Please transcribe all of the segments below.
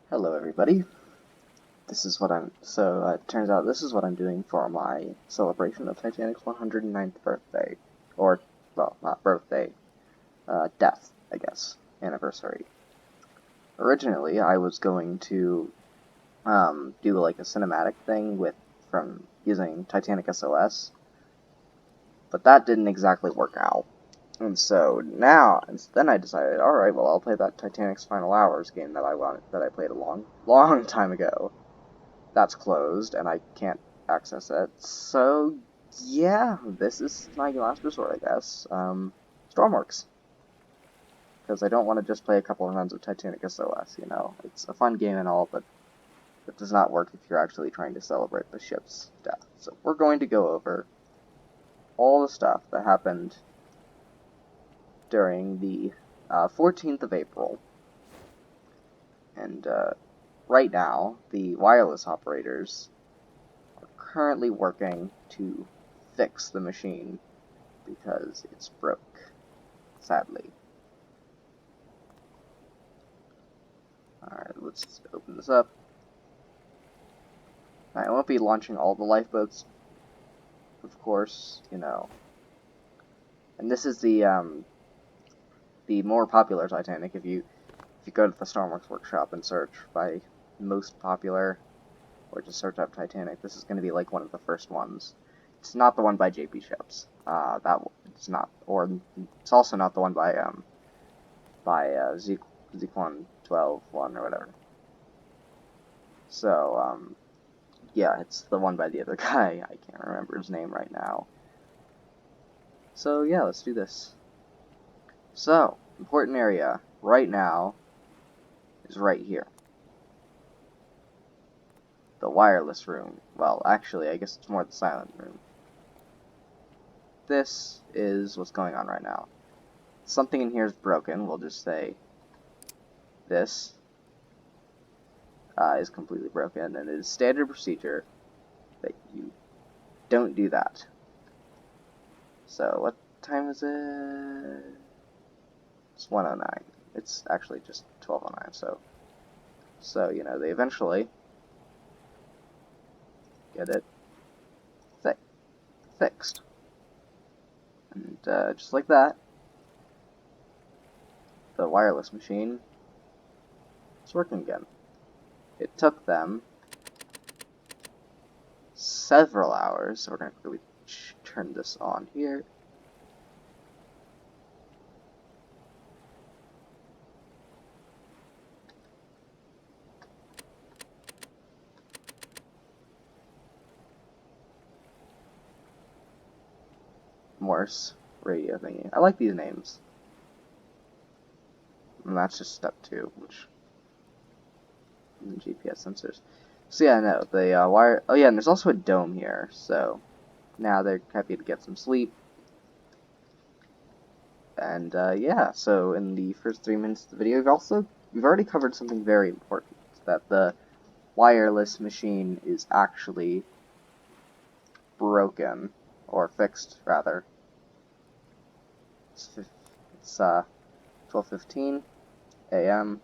Hello everybody. It turns out this is what I'm doing for my celebration of Titanic's 109th birthday. Or, well, not birthday, death, I guess, anniversary. Originally, I was going to, do like a cinematic thing from using Titanic SOS, but that didn't exactly work out. And so then I decided, alright, well, I'll play that Titanic's Final Hours game that I played a long time ago. That's closed, and I can't access it. So, yeah, this is my last resort, I guess. Stormworks. Because I don't want to just play a couple of runs of Titanic SOS, you know. It's a fun game and all, but it does not work if you're actually trying to celebrate the ship's death. So we're going to go over all the stuff that happened during the 14th of April. And right now, the wireless operators currently working to fix the machine because it's broke, sadly. Alright, let's open this up. I won't be launching all the lifeboats, of course, you know. And this is the more popular Titanic. If you go to the Stormworks workshop and search by most popular, or just search up Titanic, this is going to be like one of the first ones. It's not the one by JP Ships. It's not, or it's also not the one by Zequan 12-1 or whatever. So yeah, it's the one by the other guy. I can't remember his name right now. So yeah, let's do this. So important area right now is right here. The wireless room. Well, actually, I guess it's more the silent room. This is what's going on right now. Something in here is broken. We'll just say this is completely broken, and it is standard procedure that you don't do that. So, what time is it? It's 1:09. It's actually just 12:09, so you know, they eventually get it fixed. And just like that, the wireless machine is working again. It took them several hours, so we're going to quickly turn this on here. Morse radio thingy. I like these names. And that's just step 2, which GPS sensors. So yeah, no, the wire. Oh yeah, and there's also a dome here. So now they're happy to get some sleep. And yeah, so in the first 3 minutes of the video, we've already covered something very important, that the wireless machine is actually broken, or fixed rather. It's 12:15 a.m.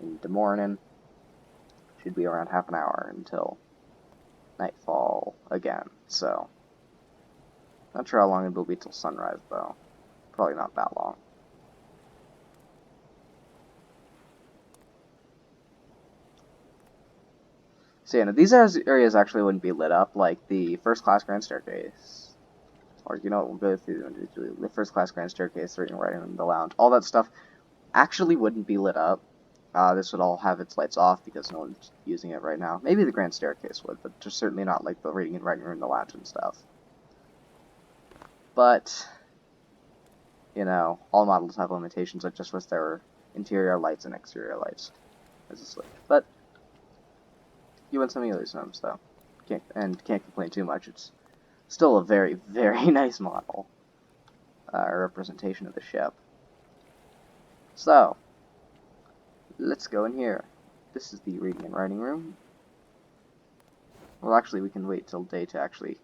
in the morning. Should be around half an hour until nightfall again. So not sure how long it will be till sunrise though. Probably not that long. So yeah, these areas actually wouldn't be lit up, like the first class grand staircase. Or, you know, we'll go through individually. The first class grand staircase, reading right in the lounge. All that stuff actually wouldn't be lit up. This would all have its lights off because no one's using it right now. Maybe the grand staircase would, but just certainly not like the reading and writing room, the lounge and stuff. But, you know, all models have limitations. I just wish there were interior lights and exterior lights as a switch. But you win some, you lose some, so can't complain too much. It's still a very, very nice model, representation of the ship. So let's go in here. This is the reading and writing room. Well, actually, we can wait till day to actually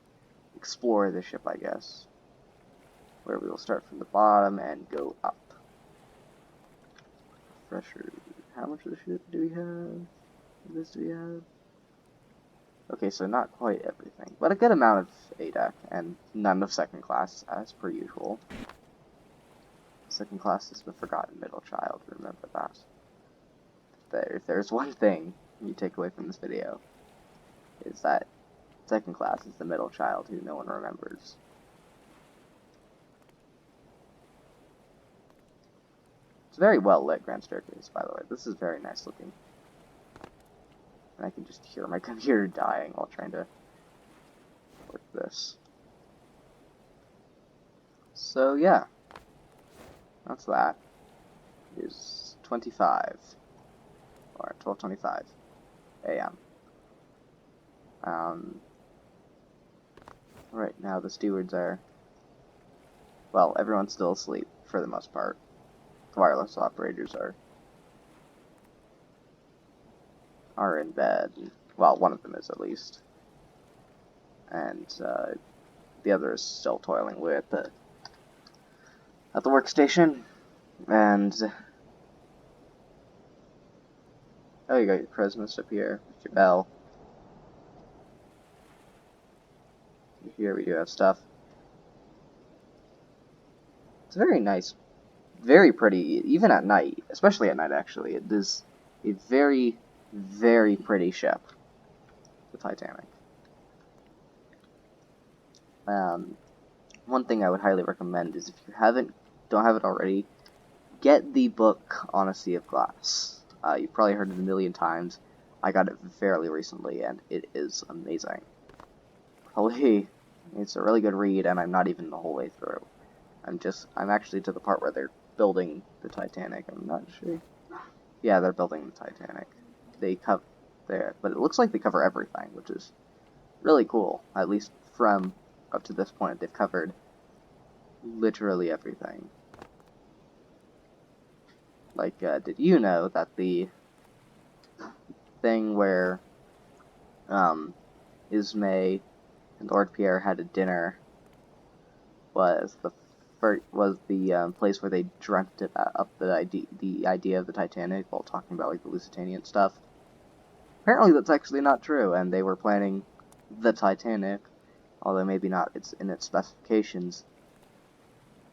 explore the ship, I guess. Where we will start from the bottom and go up. refresher. How much of the ship do we have? This do we have? Okay, so not quite everything, but a good amount of A-Deck, and none of second class, as per usual. Second class is the forgotten middle child, remember that. If there's one thing you take away from this video, is that second class is the middle child who no one remembers. It's a very well lit grand staircase, by the way. This is very nice looking. And I can just hear my computer dying while trying to work this. So yeah, that's that. It is 25, or 12:25 a.m. Right now the stewards are, well, everyone's still asleep for the most part. The wireless operators are in bed. Well, one of them is at least. And the other is still toiling away at the workstation. And oh, you got your Christmas up here with your bell. Here we do have stuff. It's very nice, very pretty, even at night, especially at night actually. It is a very, very pretty ship, the Titanic. One thing I would highly recommend is if you don't have it already, get the book on a Sea of Glass. You've probably heard it a million times. I got it fairly recently, and it is amazing. Probably, it's a really good read, and I'm not even the whole way through. I'm actually to the part where they're building the Titanic. I'm not sure. Yeah, they're building the Titanic. But it looks like they cover everything, which is really cool. At least from up to this point, they've covered literally everything. Like, did you know that the thing where Ismay and Lord Pierre had a dinner was the place where they dreamt up the idea of the Titanic while talking about like the Lusitanian stuff? Apparently that's actually not true, and they were planning the Titanic, although maybe not in its specifications,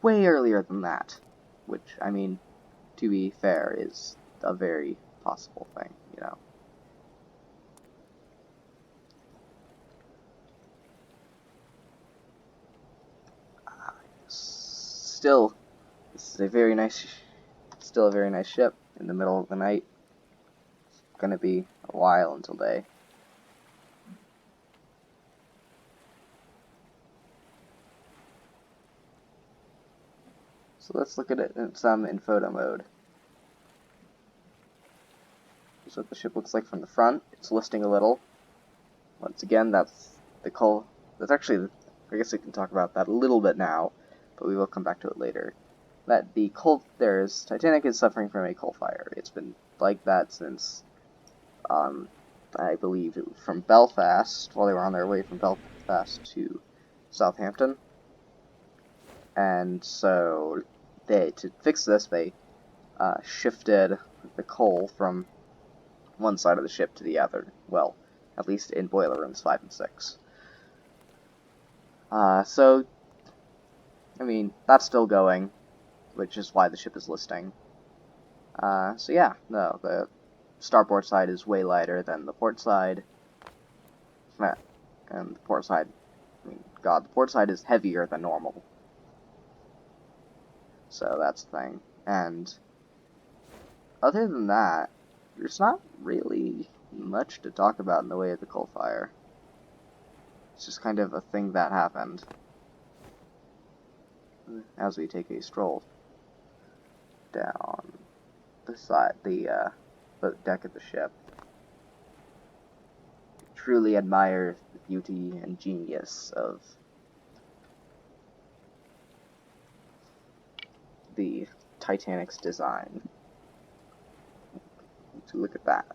way earlier than that. Which, I mean, to be fair, is a very possible thing, you know. Still, this is a very nice ship in the middle of the night. It's gonna be a while until day. So let's look at it in photo mode. Here's what the ship looks like from the front. It's listing a little. Once again, that's the coal. That's actually, I guess we can talk about that a little bit now, but we will come back to it later. Titanic is suffering from a coal fire. It's been like that since, I believe it was from Belfast, while they were on their way from Belfast to Southampton. And so, to fix this, they shifted the coal from one side of the ship to the other. Well, at least in boiler rooms 5 and 6. So, I mean, that's still going, which is why the ship is listing. So yeah, no, the starboard side is way lighter than the port side. And the port side, I mean, God, the port side is heavier than normal. So that's the thing. And other than that, there's not really much to talk about in the way of the coal fire. It's just kind of a thing that happened. As we take a stroll down the deck of the ship, truly admire the beauty and genius of the Titanic's design. So look at that.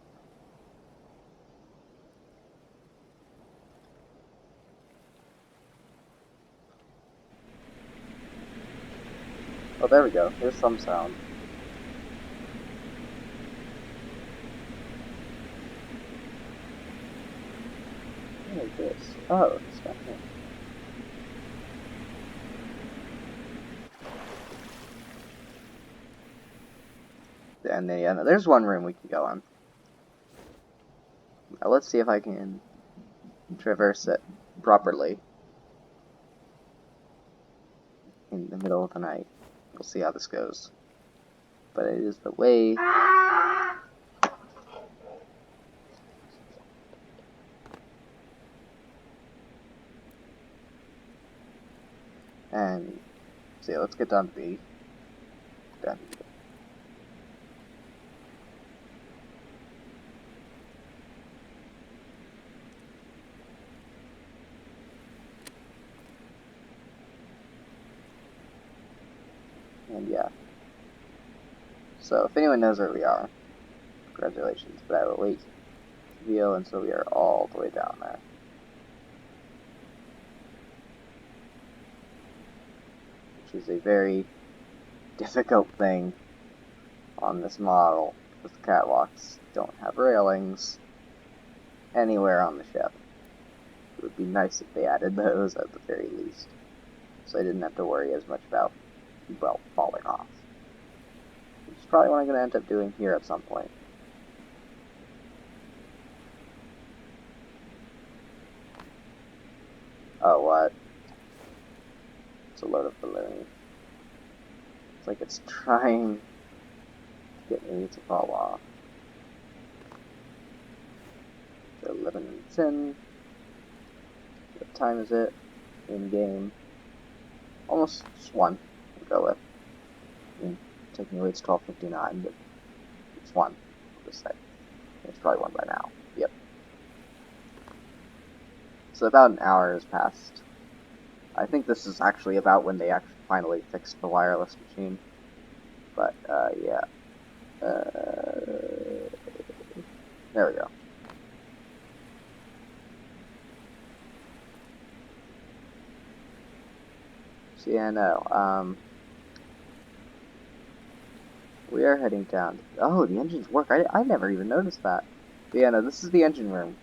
Oh, there we go. There's some sound. like this. Oh, it's down here. And then, yeah, no, there's one room we can go in. Now let's see if I can traverse it properly in the middle of the night. We'll see how this goes. But it is the way. And see, let's get down to B. Down here. And yeah. So if anyone knows where we are, congratulations. But I will wait to reveal until we are all the way down there. Which is a very difficult thing on this model, because the catwalks don't have railings anywhere on the ship. It would be nice if they added those at the very least, so I didn't have to worry as much about, well, falling off. Which is probably what I'm going to end up doing here at some point. Oh, what? It's a load of balloons. It's like it's trying to get me to fall off. So 11 minutes in. What time is it? In game. Almost 1. We'll go with. I mean, technically it's 12:59, but it's 1. We'll just say. It's probably 1 by now. Yep. So about an hour has passed. I think this is actually about when they actually finally fixed the wireless machine. But, yeah. There we go. So yeah, no, we are heading down. Oh, the engines work. I never even noticed that. But yeah, no, this is the engine room.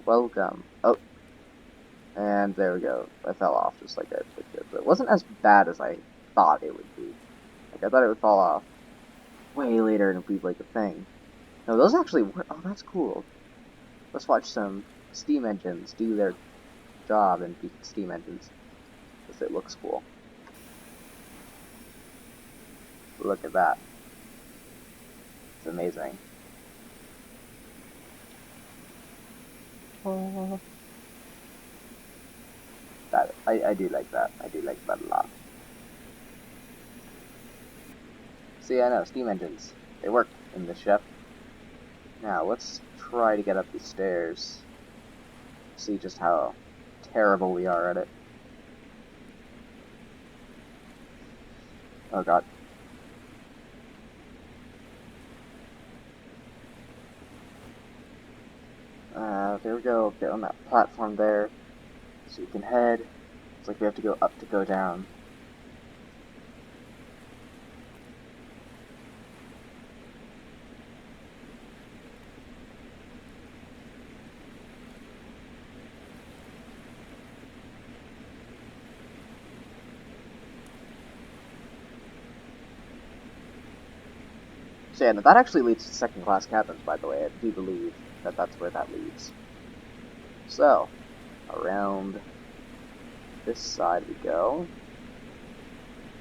Welcome. Oh, and there we go. I fell off just like I predicted. But it wasn't as bad as I thought it would be. Like, I thought it would fall off way later and be like a thing. No, those actually work. Oh, that's cool. Let's watch some steam engines do their job and be steam engines. Because it looks cool. Look at that. It's amazing. Oh. That, I do like that. I do like that a lot. See, I know, steam engines. They work in the ship. Now, let's try to get up these stairs. See just how terrible we are at it. Oh god. There we go. Get on that platform there. So you can head. It's like we have to go up to go down. So yeah, that actually leads to second class cabins, by the way. I do believe that that's where that leads. So, around this side we go.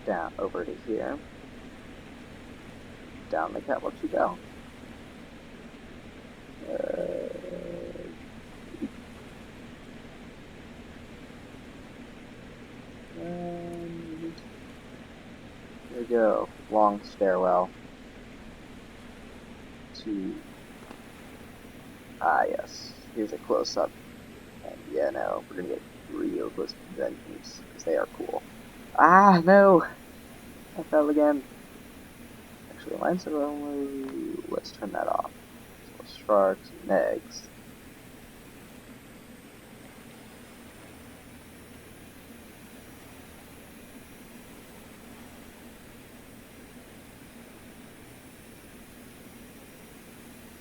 Down over to here. Down the catwalk we go. And here we go. Long stairwell. To yes, here's a close-up, and yeah, no, we're gonna get real close to the engines, because they are cool. Ah, no! I fell again. Actually, mine's only, let's turn that off. So, sharks and eggs.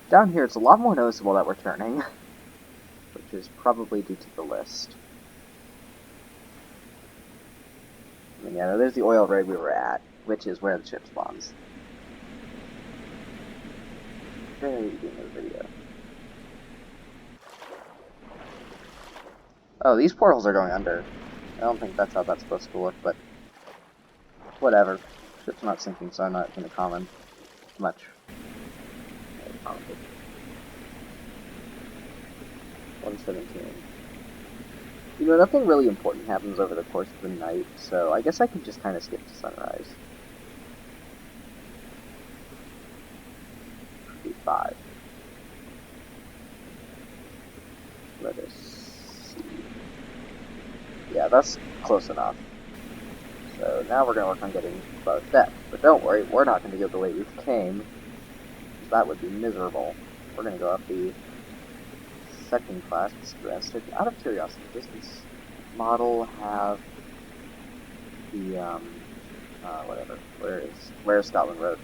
Down here, it's a lot more noticeable that we're turning. which is probably due to the list. I mean, yeah, there's the oil rig we were at, which is where the ship spawns. Very beginning of the video. Oh, these portals are going under. I don't think that's how that's supposed to look, but whatever. Ship's not sinking, so I'm not going to comment much. 117. You know, nothing really important happens over the course of the night, so I guess I could just kind of skip to sunrise. 5. Let us see. Yeah, that's close enough. So now we're going to work on getting above depth. But don't worry, we're not going to go the way we came. That would be miserable. We're going to go up the second class. Out of curiosity, does this model have the, whatever. Where is Scotland Road?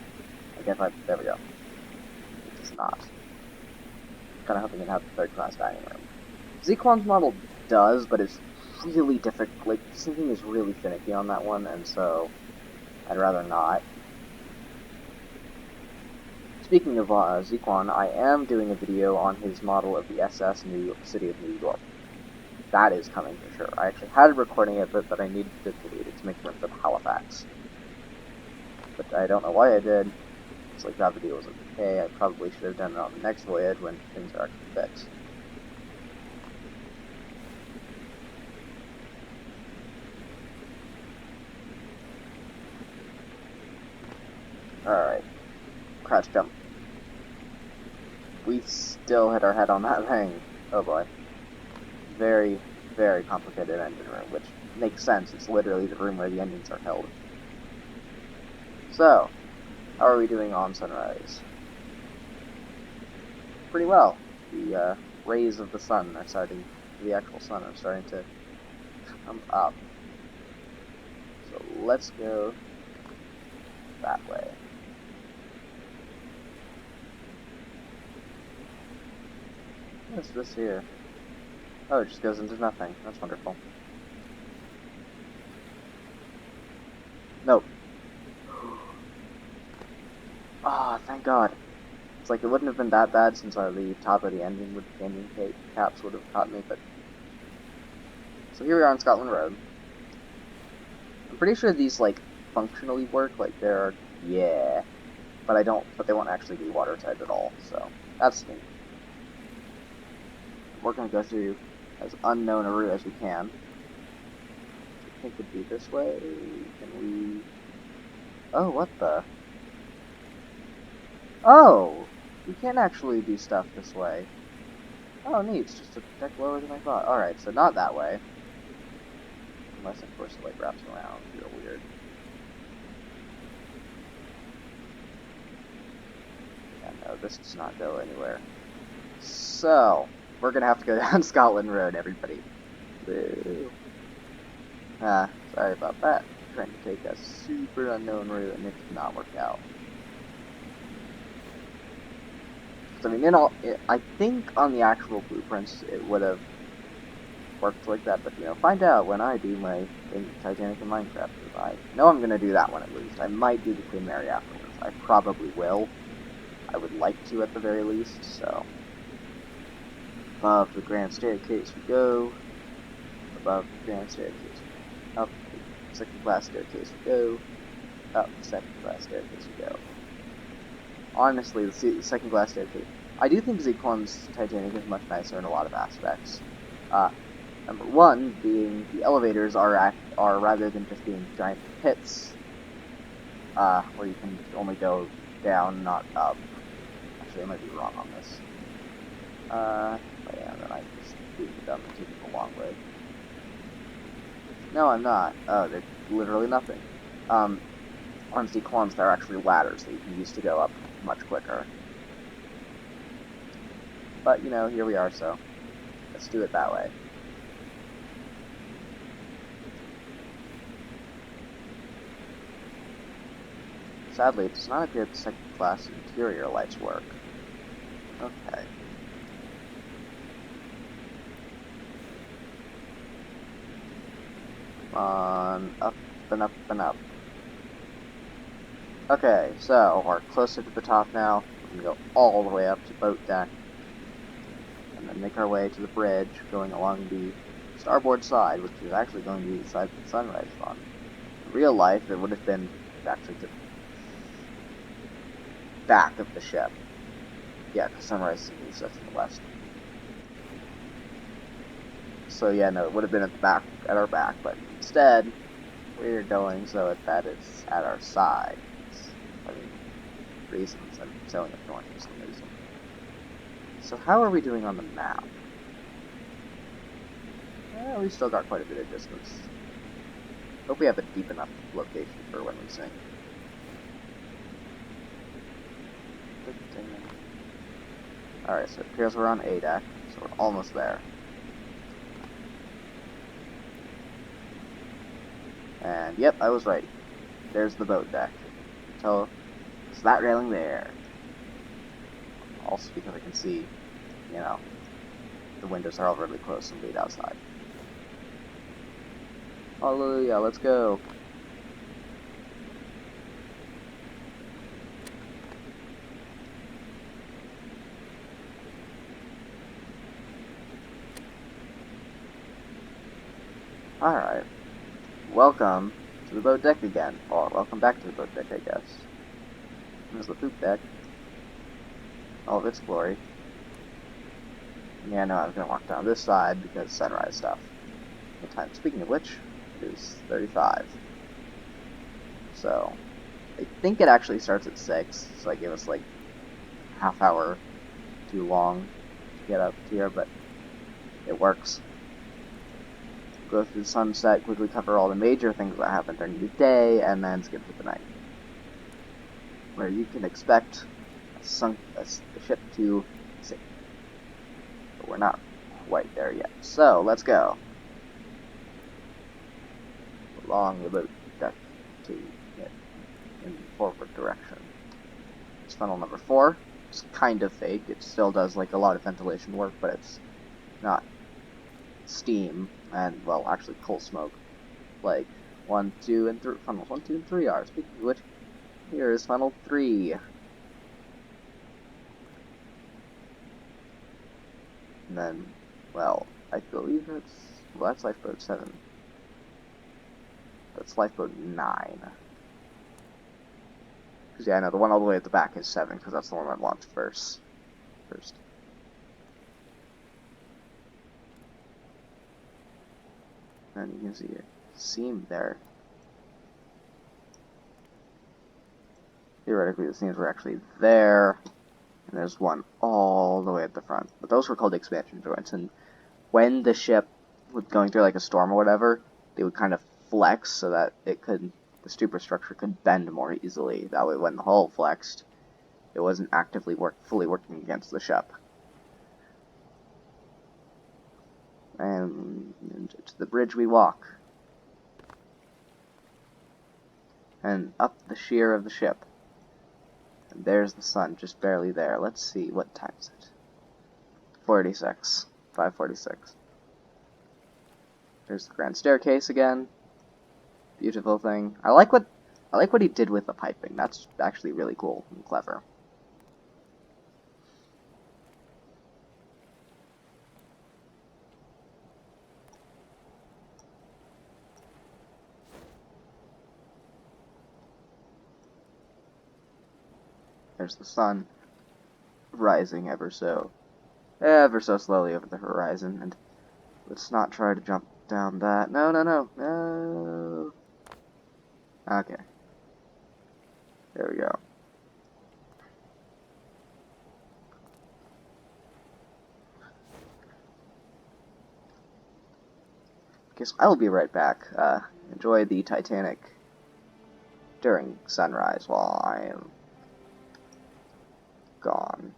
I can't find, there we go. It does not. Kind of hoping it have the third class dining room. Zequan's model does, but it's really difficult. Like, sinking is really finicky on that one, and so I'd rather not. Speaking of Zequan, I am doing a video on his model of the SS City of New York. That is coming for sure. I actually had a recording of it, but I needed to delete it to make room for the Halifax. But I don't know why I did. It's like that video was okay. I probably should have done it on the next voyage when things are actually fixed. Alright. Crash jump. We still hit our head on that thing. Oh boy. Very, very complicated engine room, which makes sense. It's literally the room where the engines are held. So, how are we doing on sunrise? Pretty well. The rays of the sun are starting, the actual sun are starting to come up. So let's go that way. What's this here? Oh, it just goes into nothing. That's wonderful. Nope. Ah, thank God. It's like it wouldn't have been that bad since the top of the engine caps would have caught me, but... So here we are on Scotland Road. I'm pretty sure these, like, functionally work, like they're... Yeah. But they won't actually be watertight at all, so that's neat. We're going to go through as unknown a route as we can. I think it would be this way. Can we... Oh, what the... Oh! We can't actually do stuff this way. Oh, neat. It's just a deck lower than I thought. Alright, so not that way. Unless, of course, it, like, wraps around. Real weird. Yeah, no, this does not go anywhere. So... We're gonna have to go down Scotland Road, everybody. Woo. Sorry about that. I'm trying to take a super unknown route and it did not work out. So, I mean, I think on the actual blueprints it would have worked like that, but, you know, find out when I do my Titanic and Minecraft. I know I'm gonna do that one at least. I might do the Queen Mary afterwards. I probably will. I would like to at the very least, so... Above the grand staircase we go. Above the grand staircase. Up the second class staircase we go. Up the second class staircase we go. Honestly, the second class staircase. I do think Zequan's Titanic is much nicer in a lot of aspects. Number one being the elevators are rather than just being giant pits, where you can only go down, not up. Actually, I might be wrong on this. But yeah, then I just being dumb and taking the long way. No, I'm not. Oh, they're literally nothing. On Zequan's, there are actually ladders that you can use to go up much quicker. But, you know, here we are, so let's do it that way. Sadly, it does not appear that the second class interior lights work. Okay. on, up and up and up. Okay, so we're closer to the top now. We can go all the way up to boat deck, and then make our way to the bridge, going along the starboard side, which is actually going to be the side that the sunrise is on. In real life, it would have been actually the back of the ship. Yeah, because sunrise is in the east, that's in the west. So yeah, no, it would have been at the back, at our back, but instead, we're going so that it's at our sides. I mean, reasons. I'm sailing up north for some reason. So how are we doing on the map? Well, we still got quite a bit of distance. Hope we have a deep enough location for when we sing. Alright, so it appears we're on A deck, so we're almost there. And yep, I was right. There's the boat deck. So it's that railing there. Also because I can see, you know, the windows are all really close and lead outside. Hallelujah, let's go. Alright. Welcome to the boat deck again. Or welcome back to the boat deck, I guess. There's the poop deck. All of its glory. Yeah, no, I'm gonna walk down this side because sunrise stuff. What time? Speaking of which, it is 35. So, I think it actually starts at 6, so I give us like half hour too long to get up here, but it works. Go through the sunset, quickly cover all the major things that happen during the day, and then skip to the night, where you can expect the ship to sink. But we're not quite there yet. So, let's go. Along the boat deck to get in the forward direction. It's funnel number 4. It's kind of fake. It still does like a lot of ventilation work, but it's not steam and, well, actually coal smoke. Like 1, 2, and 3 funnels 1, 2, and 3 are. Speaking of which, here is funnel 3. And then, well, I believe that's lifeboat 7. That's lifeboat 9. Because, yeah, I know the one all the way at the back is 7, because that's the one that launched first. And you can see a seam there. Theoretically, the seams were actually there, and there's one all the way at the front. But those were called expansion joints, and when the ship was going through like a storm or whatever, they would kind of flex so that the superstructure could bend more easily. That way, when the hull flexed, it wasn't actively fully working against the ship. And to the bridge we walk. And up the sheer of the ship. And there's the sun, just barely there. Let's see, what time is it? 46. 5:46. There's the grand staircase again. Beautiful thing. I like what he did with the piping. That's actually really cool and clever. There's the sun rising ever so slowly over the horizon, and let's not try to jump down that. No. Okay. There we go. Guess I'll be right back. Enjoy the Titanic during sunrise while I am gone.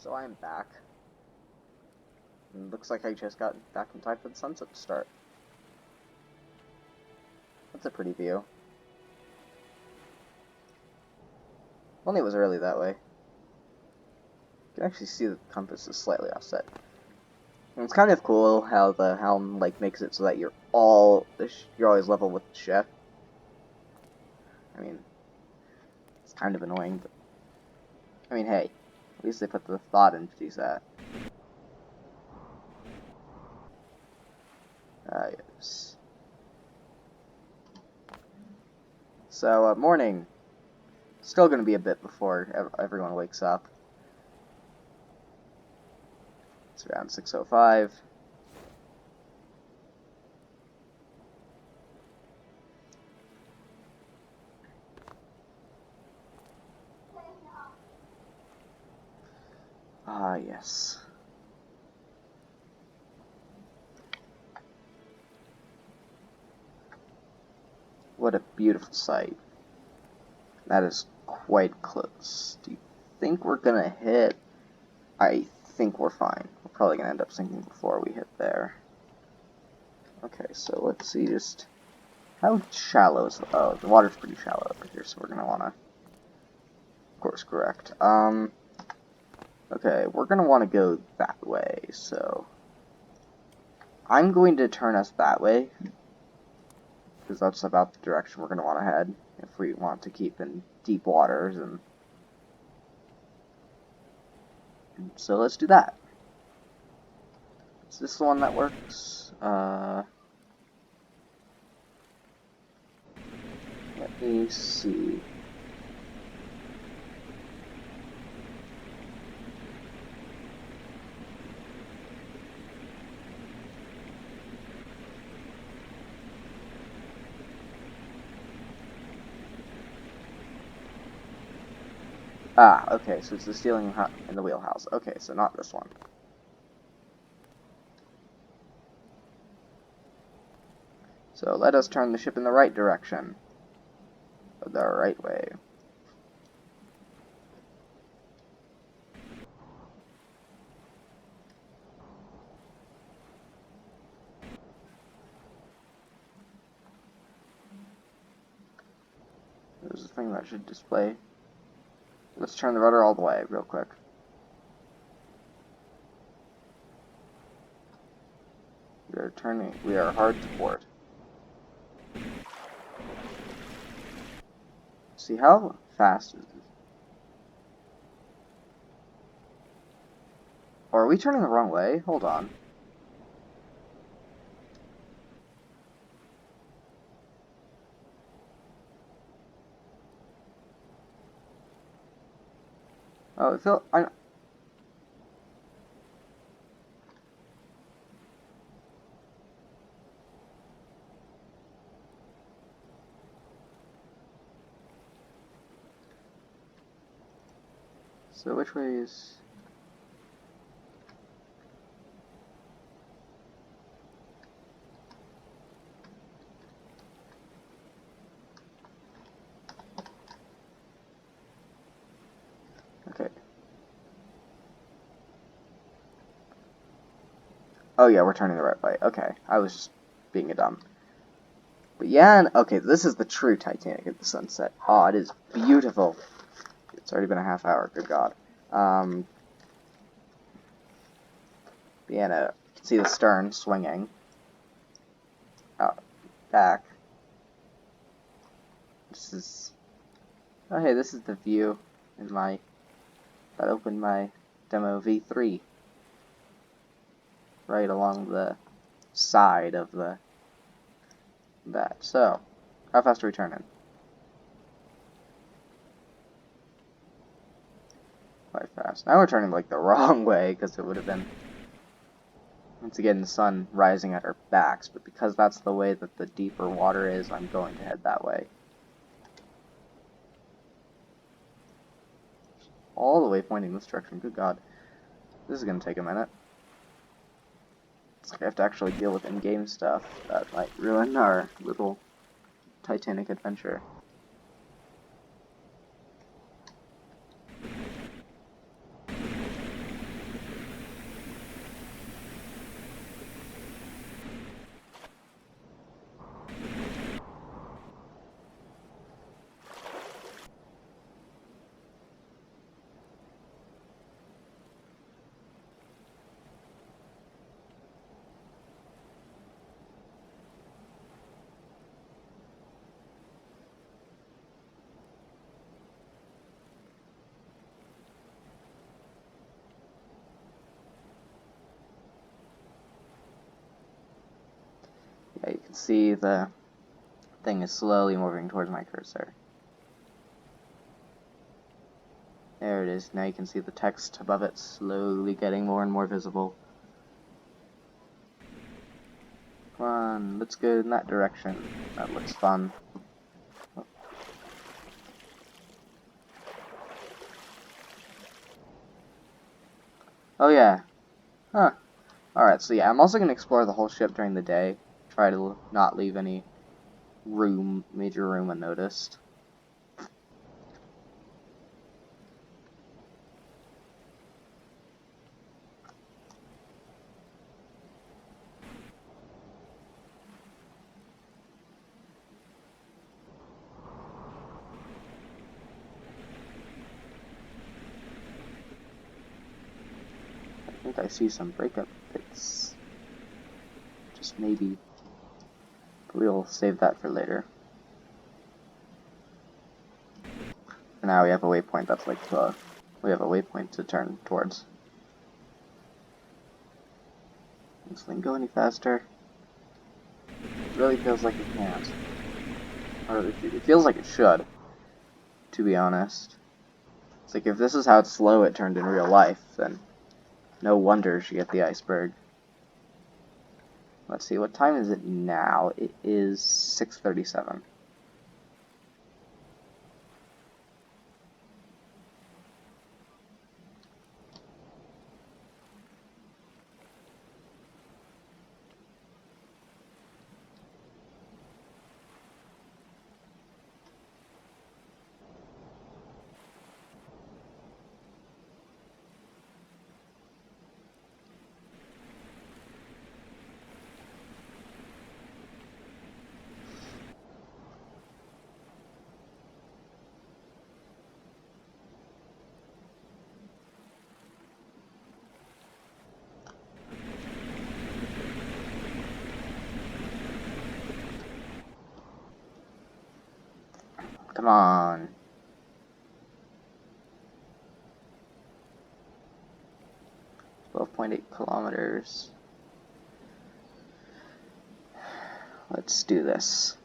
So I'm back. And looks like I just got back in time for the sunset to start. That's a pretty view. Only it was early that way. You can actually see the compass is slightly offset. And it's kind of cool how the helm makes it so that you're always level with the ship. I mean, it's kind of annoying, but I mean, hey, at least they put the thought into that. Yes. So, morning. Still gonna be a bit before everyone wakes up. It's around 6:05. Ah, yes. What a beautiful sight. That is quite close. Do you think we're gonna hit? I think we're fine. We're probably gonna end up sinking before we hit there. Okay, so let's see just how shallow is the water's pretty shallow over here, so we're gonna wanna course correct. Okay, we're gonna wanna go that way, so I'm going to turn us that way, because that's about the direction we're gonna wanna head if we want to keep in deep waters, and so let's do that. Is this the one that works? Let me see. Ah, okay, so it's the stealing in the wheelhouse. Okay, so not this one. So let us turn the ship in the right direction. The right way. There's a thing that should display. Let's turn the rudder all the way, real quick. We are hard to port. See how fast is it? Or are we turning the wrong way? Hold on. Oh, so which way is... Okay. Oh yeah, we're turning the right way. Okay, I was just being a dumb. But yeah, okay, this is the true Titanic at the sunset. Oh, it is beautiful. It's already been a half hour, good god. Yeah, no, you can see the stern swinging out back. This is... Oh hey, this is the view in that opened my demo V3. Right along the side of that. So, how fast are we turning? Quite fast. Now we're turning the wrong way, because it would have been, once again, the sun rising at our backs, but because that's the way that the deeper water is, I'm going to head that way. All the way pointing this direction. Good god. This is going to take a minute. It's like I have to actually deal with in-game stuff that might ruin our little Titanic adventure. See, the thing is slowly moving towards my cursor. There it is. Now you can see the text above it slowly getting more and more visible. Come on, let's go in that direction. That looks fun. Oh yeah. Huh. Alright, so yeah, I'm also going to explore the whole ship during the day. Try to not leave any major room unnoticed. I think I see some breakup bits. Just maybe. But we'll save that for later. For now we have a waypoint that's like we have a waypoint to turn towards. Can this thing go any faster? It really feels like it can't. Or it feels like it should, to be honest. It's like if this is how slow it turned in real life, then no wonder she get the iceberg. Let's see, what time is it now? It is 6:37. Come on. 12.8 kilometers. Let's do this.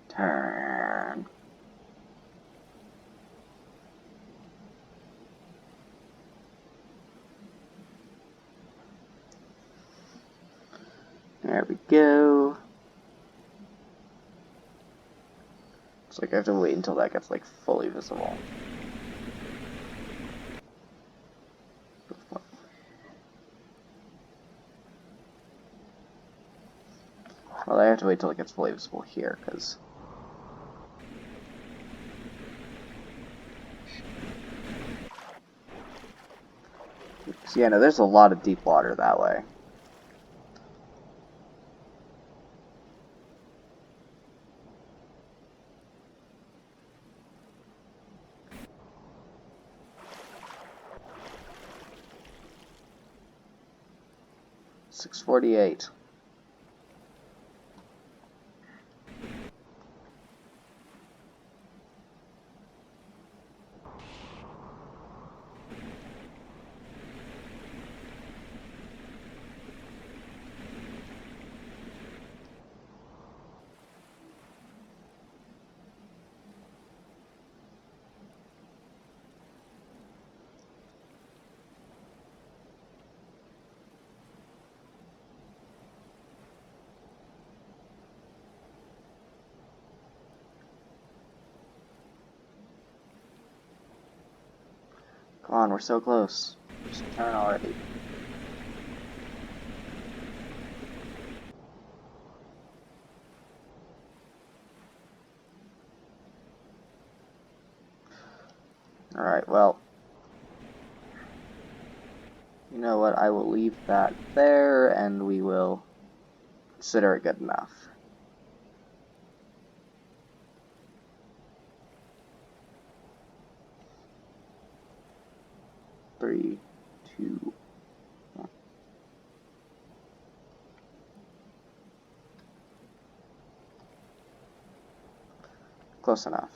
Turn. There we go. Looks like I have to wait until that gets like fully visible. Well, I have to wait till it gets fully visible here, because yeah, no, there's a lot of deep water that way. $6.48. Come on, we're so close. Just turn already. Alright, well, you know what, I will leave that there, and we will consider it good enough. Three, two, one. Close enough.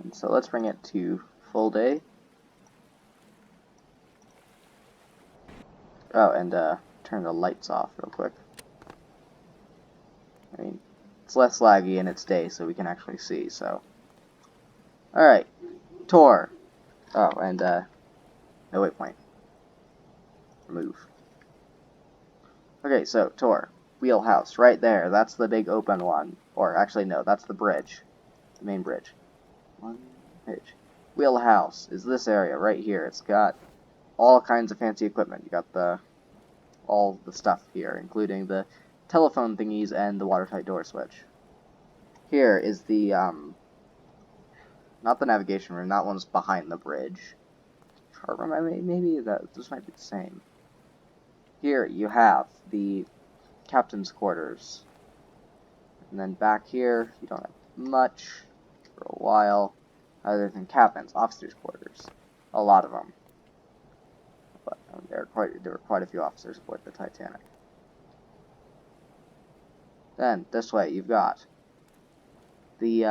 And so let's bring it to full day. Oh, and turn the lights off real quick. I mean, it's less laggy and it's day, so we can actually see, so. Alright, tour. Oh, and, no waypoint. Move. Okay, so, tour. Wheelhouse, right there. That's the big open one. Or, actually, no, that's the bridge. The main bridge. One bridge. Wheelhouse is this area right here. It's got all kinds of fancy equipment. You got all the stuff here, including the telephone thingies and the watertight door switch. Here is the, not the navigation room, that one's behind the bridge. Chart room, maybe this might be the same. Here you have the captain's quarters. And then back here, you don't have much for a while, other than cabins, officers' quarters. A lot of them. But there were quite a few officers aboard the Titanic. Then, this way, you've got the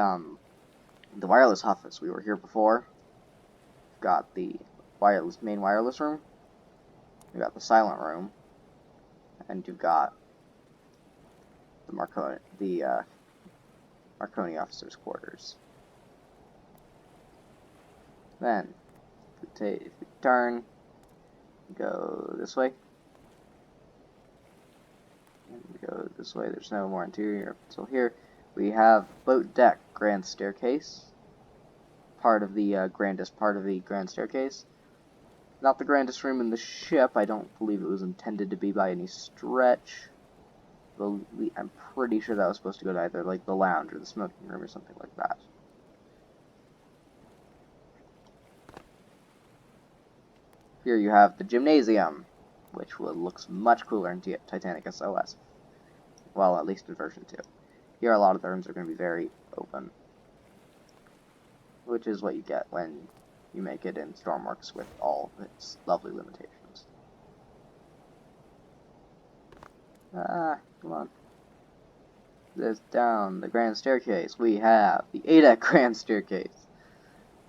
wireless office. We were here before. You've got the main wireless room. You've got the silent room. And you've got the Marconi officers' quarters. Then, if we turn, go this way, and go this way. There's no more interior until here. We have boat deck, grand staircase, grandest part of the grand staircase. Not the grandest room in the ship. I don't believe it was intended to be by any stretch. I'm pretty sure that was supposed to go to either like the lounge or the smoking room or something like that. Here you have the gymnasium, which looks much cooler in Titanic SOS. Well, at least in version 2. Here a lot of the rooms are going to be very open, which is what you get when you make it in Stormworks with all its lovely limitations. Come on. This down the grand staircase, we have the A-deck grand staircase.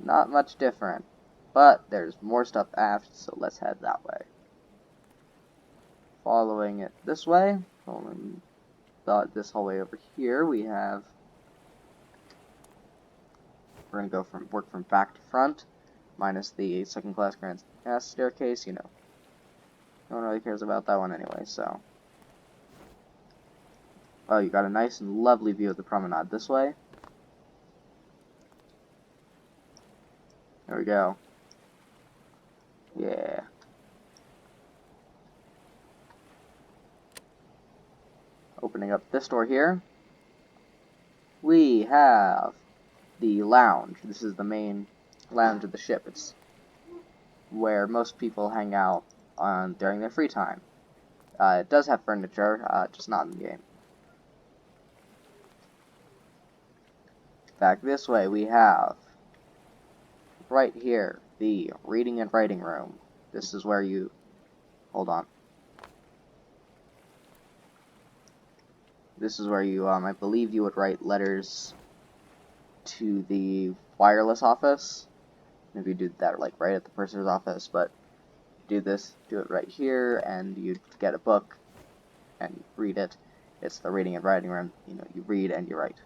Not much different, but there's more stuff aft, so let's head that way. Following it this way, following this hallway over here, we're going to work from back to front, minus the second class grand staircase, no one really cares about that one anyway, so. Oh, you got a nice and lovely view of the promenade this way. There we go. Yeah. Opening up this door here, we have the lounge. This is the main lounge of the ship. It's where most people hang out during their free time. It does have furniture, just not in the game. Back this way, we have, right here, the reading and writing room. This is where you, hold on. This is where you, I believe you would write letters to the wireless office. If you do that, like, right at the purser's office, but do it right here, and you get a book and read it. It's the reading and writing room. You read and you write.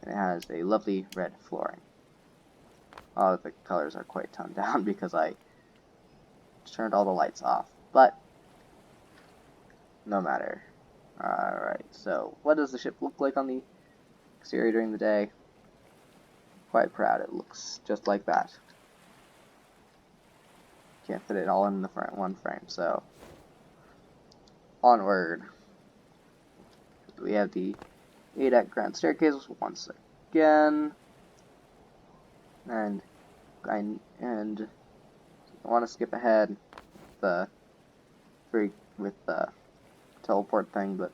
And it has a lovely red flooring. Oh, the colors are quite toned down because I turned all the lights off. But, no matter. Alright, so what does the ship look like on the exterior during the day? Quite proud. It looks just like that. Can't fit it all in the one frame, so onward. We have the A-deck grand staircase once again, and I want to skip ahead with the teleport thing, but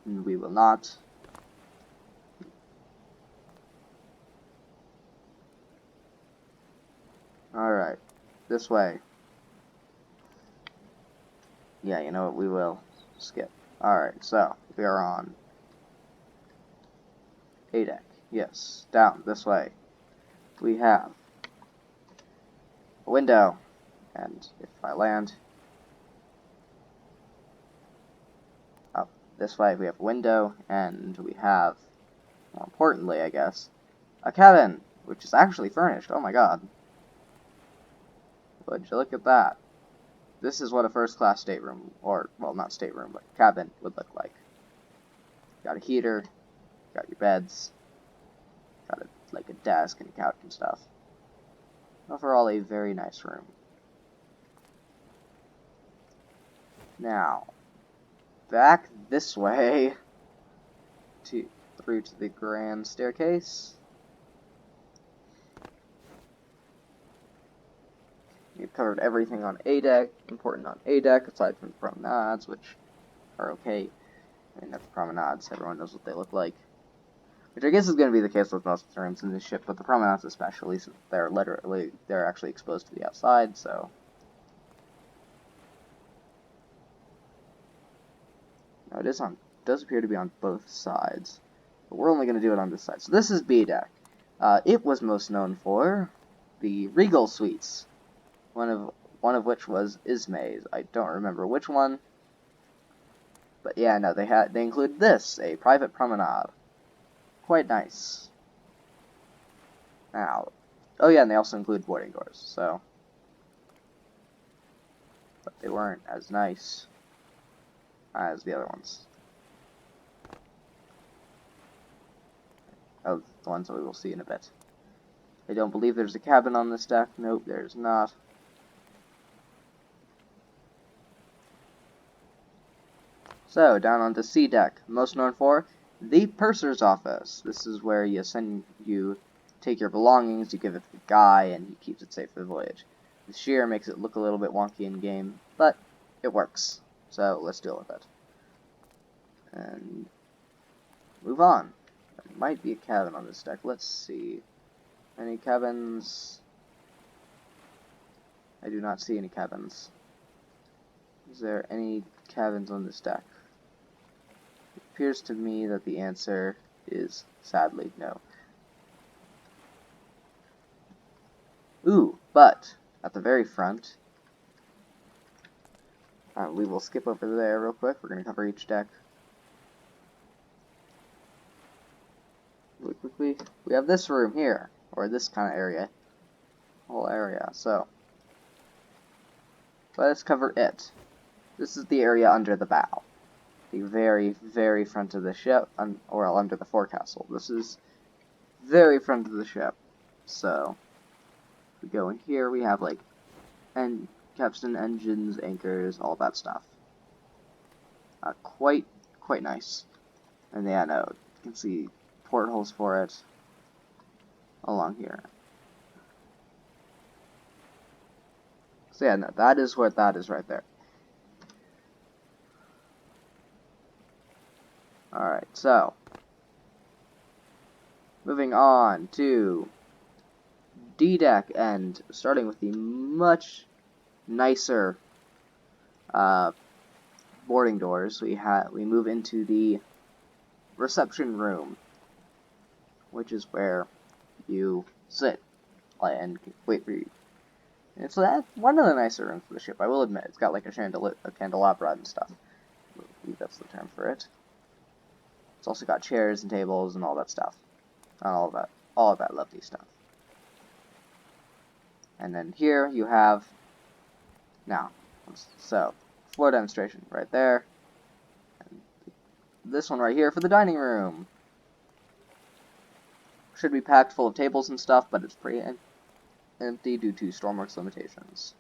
we will not. Alright, this way. Yeah, you know what, we will skip. Alright, so, we are on A-deck. Yes, down, this way. We have a window, And if I land up this way, we have a window, and we have, more importantly, I guess, a cabin, which is actually furnished. Oh my god. Would you look at that? This is what a first-class stateroom, or, well, not stateroom, but cabin would look like. Got a heater, got your beds, got like a desk and a couch and stuff. Overall, a very nice room. Now, back this way, through to the grand staircase. We've covered everything on A deck, important on A deck, aside from the promenades, which are okay. I mean, that's promenades, everyone knows what they look like. Which I guess is going to be the case with most of the rooms in this ship, but the promenades especially, since they're actually exposed to the outside, so. Now it does appear to be on both sides, but we're only going to do it on this side. So this is B deck. It was most known for the Regal Suites, one of which was Ismay's. I don't remember which one, but yeah, no, they include this, a private promenade. Quite nice. Now, oh yeah, and they also include boarding doors, so. But they weren't as nice as the other ones. Of the ones that we will see in a bit. I don't believe there's a cabin on this deck. Nope, there's not. So, down onto C deck, most known for the purser's office. This is where you take your belongings, you give it to the guy, and he keeps it safe for the voyage. The shear makes it look a little bit wonky in game, but it works. So, let's deal with it. And move on. There might be a cabin on this deck. Let's see. Any cabins? I do not see any cabins. Is there any cabins on this deck? It appears to me that the answer is sadly no. Ooh, but at the very front, we will skip over there real quick. We're going to cover each deck really quickly. We have this room here, or this kind of area, whole area. So let's cover it. This is the area under the bow, the very, very front of the ship, or under the forecastle. This is very front of the ship. So if we go in here, we have like capstan, engines, anchors, all that stuff. Quite nice. And yeah, no, you can see portholes for it along here. So yeah, no, that is what that is right there. Alright, so moving on to D deck, and starting with the much nicer boarding doors, we move into the reception room, which is where you sit and wait for you. And it's one of the nicer rooms for the ship, I will admit. It's got like a candelabra and stuff. I believe that's the term for it. It's also got chairs and tables and all that stuff. All of that lovely stuff. And then here you have, so, floor demonstration right there. And this one right here for the dining room. Should be packed full of tables and stuff, but it's pretty empty due to Stormworks limitations.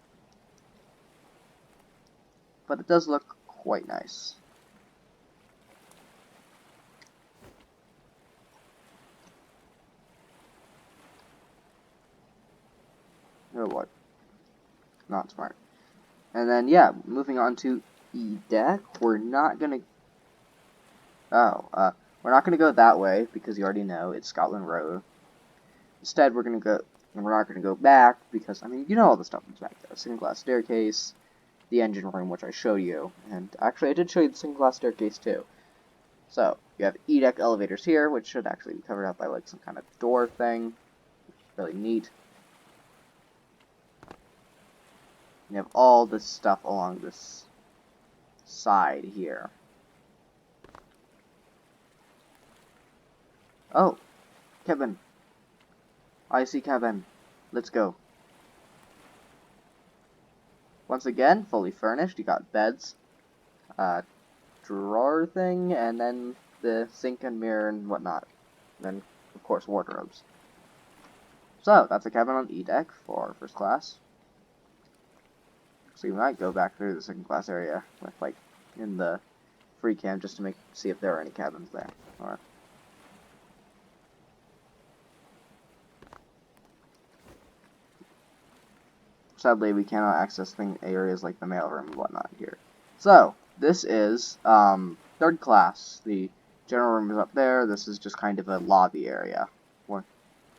But it does look quite nice. Oh boy. Not smart. And then, yeah, moving on to E deck, we're not gonna go that way, because you already know, it's Scotland Road. Instead, we're not gonna go back, because, I mean, you know all the stuff that's back there. Single glass staircase, the engine room, which I showed you, and actually I did show you the single glass staircase too. So, you have E deck elevators here, which should actually be covered up by like some kind of door thing, which is really neat. You have all this stuff along this side here. Oh, Kevin. I see Kevin. Let's go. Once again, fully furnished. You got beds, drawer thing, and then the sink and mirror and whatnot. And then, of course, wardrobes. So, that's a cabin on E deck for first class. So you might go back through the second class area with, like, in the free cam just to see if there are any cabins there. Or sadly, we cannot access areas like the mailroom and whatnot here. So, this is third class. The general room is up there. This is just kind of a lobby area.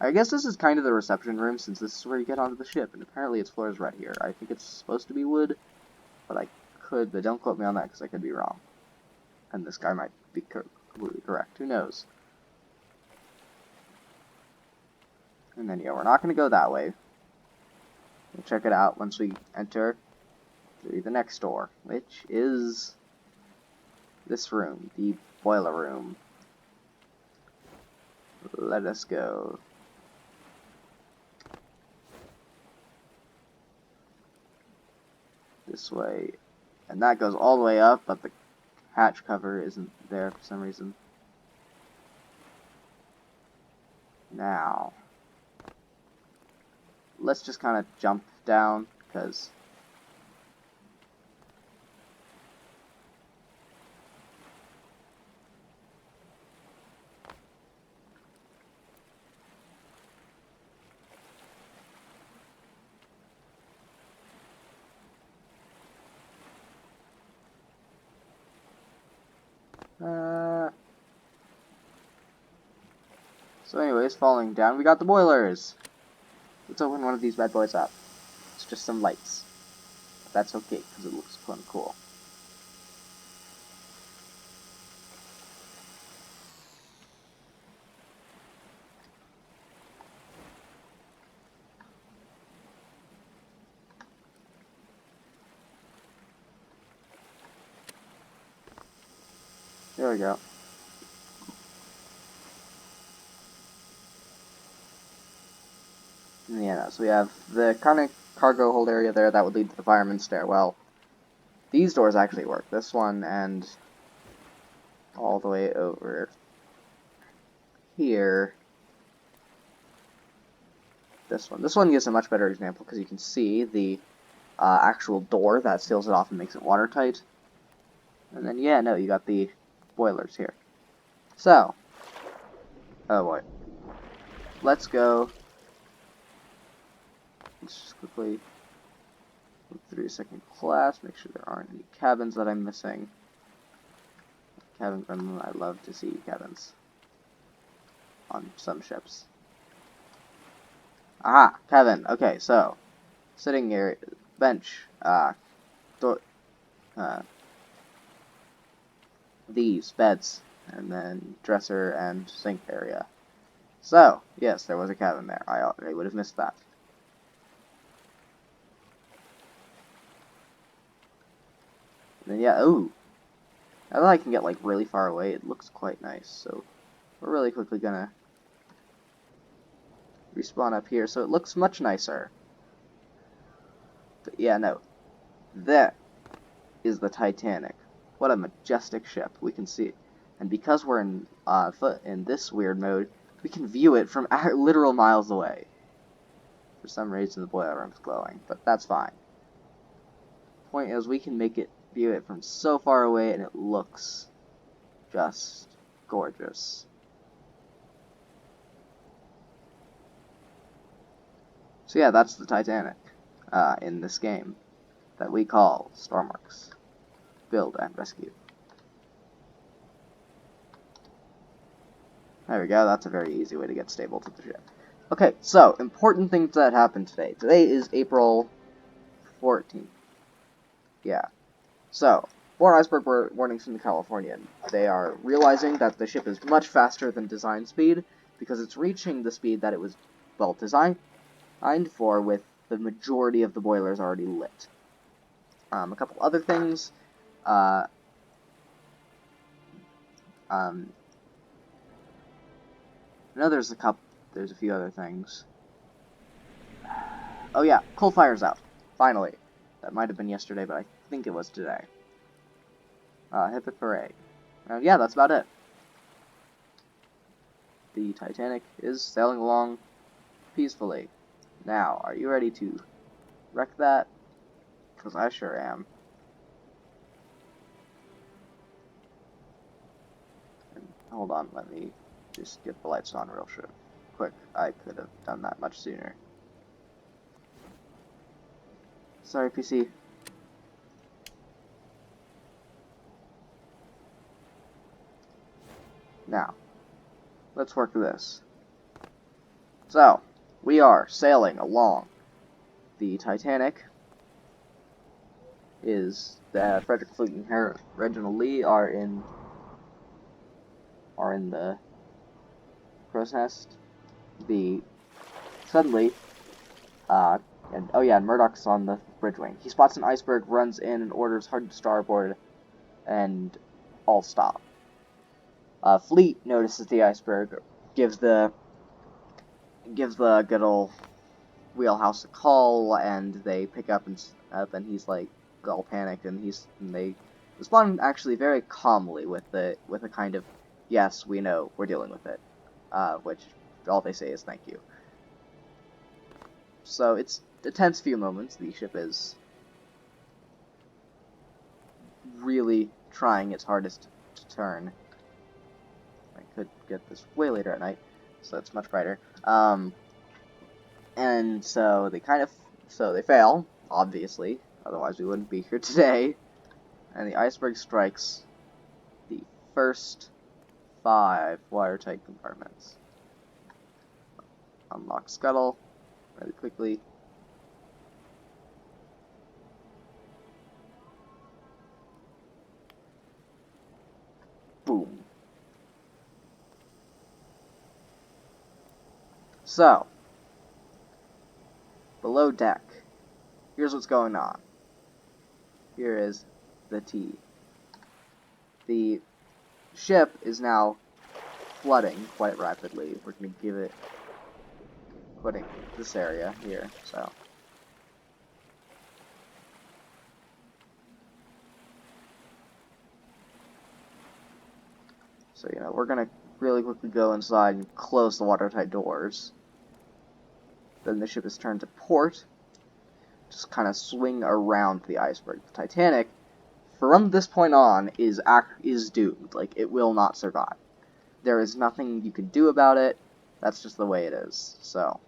I guess this is kind of the reception room, since this is where you get onto the ship, and apparently its floor is right here. I think it's supposed to be wood, but don't quote me on that, because I could be wrong. And this guy might be completely correct. Who knows? And then, yeah, we're not going to go that way. We'll check it out once we enter through the next door, which is this room, the boiler room. Let us go. This way. And that goes all the way up, but the hatch cover isn't there for some reason. Now, let's just kind of jump down, because so anyways, falling down, we got the boilers. Let's open one of these bad boys up. It's just some lights. But that's okay, because it looks fun and cool. There we go. Yeah, so we have the kind of cargo hold area there that would lead to the fireman's stairwell. These doors actually work. This one and all the way over here. This one. This one gives a much better example because you can see the actual door that seals it off and makes it watertight. And then, yeah, no, you got the boilers here. So, oh boy. Let's go. Let's just quickly look through second class, make sure there aren't any cabins that I'm missing. Cabins, I love to see cabins on some ships. Aha, cabin. Okay, so sitting area, bench, these beds, and then dresser and sink area. So yes, there was a cabin there. I would have missed that. And then, yeah, ooh. Now that I can get, like, really far away, it looks quite nice. So, we're really quickly gonna respawn up here, so it looks much nicer. But, yeah, no. That is the Titanic. What a majestic ship. We can see it. And because we're in this weird mode, we can view it from literal miles away. For some reason, the boiler room's glowing, but that's fine. Point is, we can view it from so far away, and it looks just gorgeous. So yeah, that's the Titanic in this game that we call Stormworks Build and Rescue. There we go, that's a very easy way to get stable to the ship. Okay, so, important things that happened today. Today is April 14th. Yeah. So, 4 iceberg warnings from the Californian. They are realizing that the ship is much faster than design speed, because it's reaching the speed that it was, well, designed for, with the majority of the boilers already lit. A couple other things. Uh, no, there's a few other things. Oh yeah, coal fire's out. Finally. That might have been yesterday, but I think it was today. Hip hip hooray. Yeah, that's about it. The Titanic is sailing along peacefully. Now, are you ready to wreck that? Because I sure am. And hold on, let me just get the lights on real quick. I could have done that much sooner. Sorry, PC. Now, let's work this. So, we are sailing along. The Titanic is Frederick Fleet and Reginald Lee are in the crow's nest. Suddenly, and Murdoch's on the bridge wing. He spots an iceberg, runs in, and orders hard to starboard, and all stop. Fleet notices the iceberg, gives the good old wheelhouse a call, and they pick up, and he's like all panicked, and they respond actually very calmly with a kind of, yes, we know, we're dealing with it, which all they say is thank you. So it's a tense few moments. The ship is really trying its hardest to turn. I could get this way later at night, so it's much brighter. And so they fail, obviously, otherwise we wouldn't be here today. And the iceberg strikes the first 5 watertight compartments. Unlock scuttle really quickly. Boom. So, below deck, here's what's going on. Here is the tea. The ship is now flooding quite rapidly. We're going to give it, putting this area here, so. So, we're going to really quickly go inside and close the watertight doors. Then the ship is turned to port. Just kind of swing around the iceberg. The Titanic, from this point on, is doomed. Like, it will not survive. There is nothing you can do about it. That's just the way it is. So.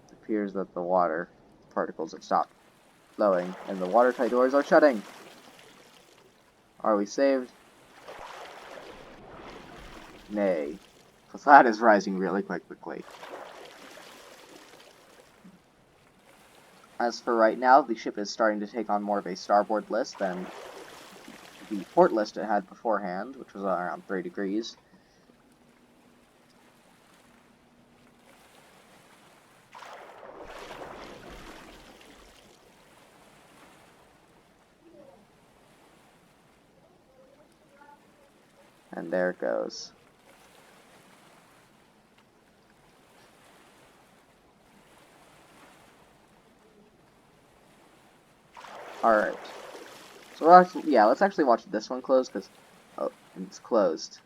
It appears that the water particles have stopped flowing, and the watertight doors are shutting. Are we saved? Nay. The flat is rising really quite quickly. As for right now, the ship is starting to take on more of a starboard list than the port list it had beforehand, which was around 3 degrees. And there it goes. Alright. So let's actually watch this one close, because, oh, it's closed.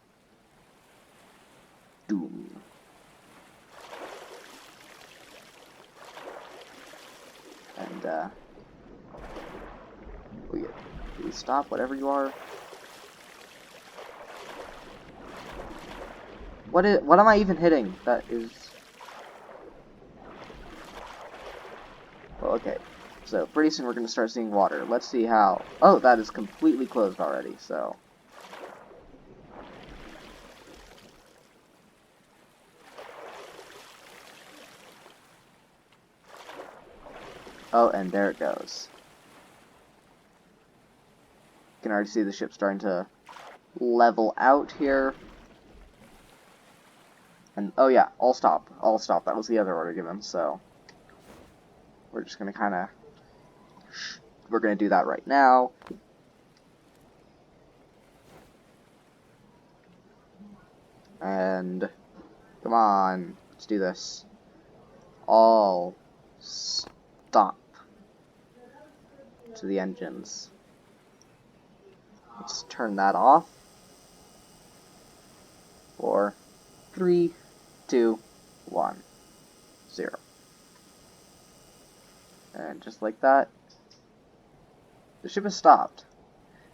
Doom. And, please stop, whatever you are. What am I even hitting? That is... Well, okay. So, pretty soon we're going to start seeing water. Let's see how... Oh, that is completely closed already, so... Oh, and there it goes. You can already see the ship starting to level out here. And, oh yeah, all stop. All stop. That was the other order given, so... we're just gonna kind of, we're gonna do that right now. And come on, let's do this. All stop to the engines. Let's turn that off. 4, 3, 2, 1, 0. And just like that, the ship has stopped.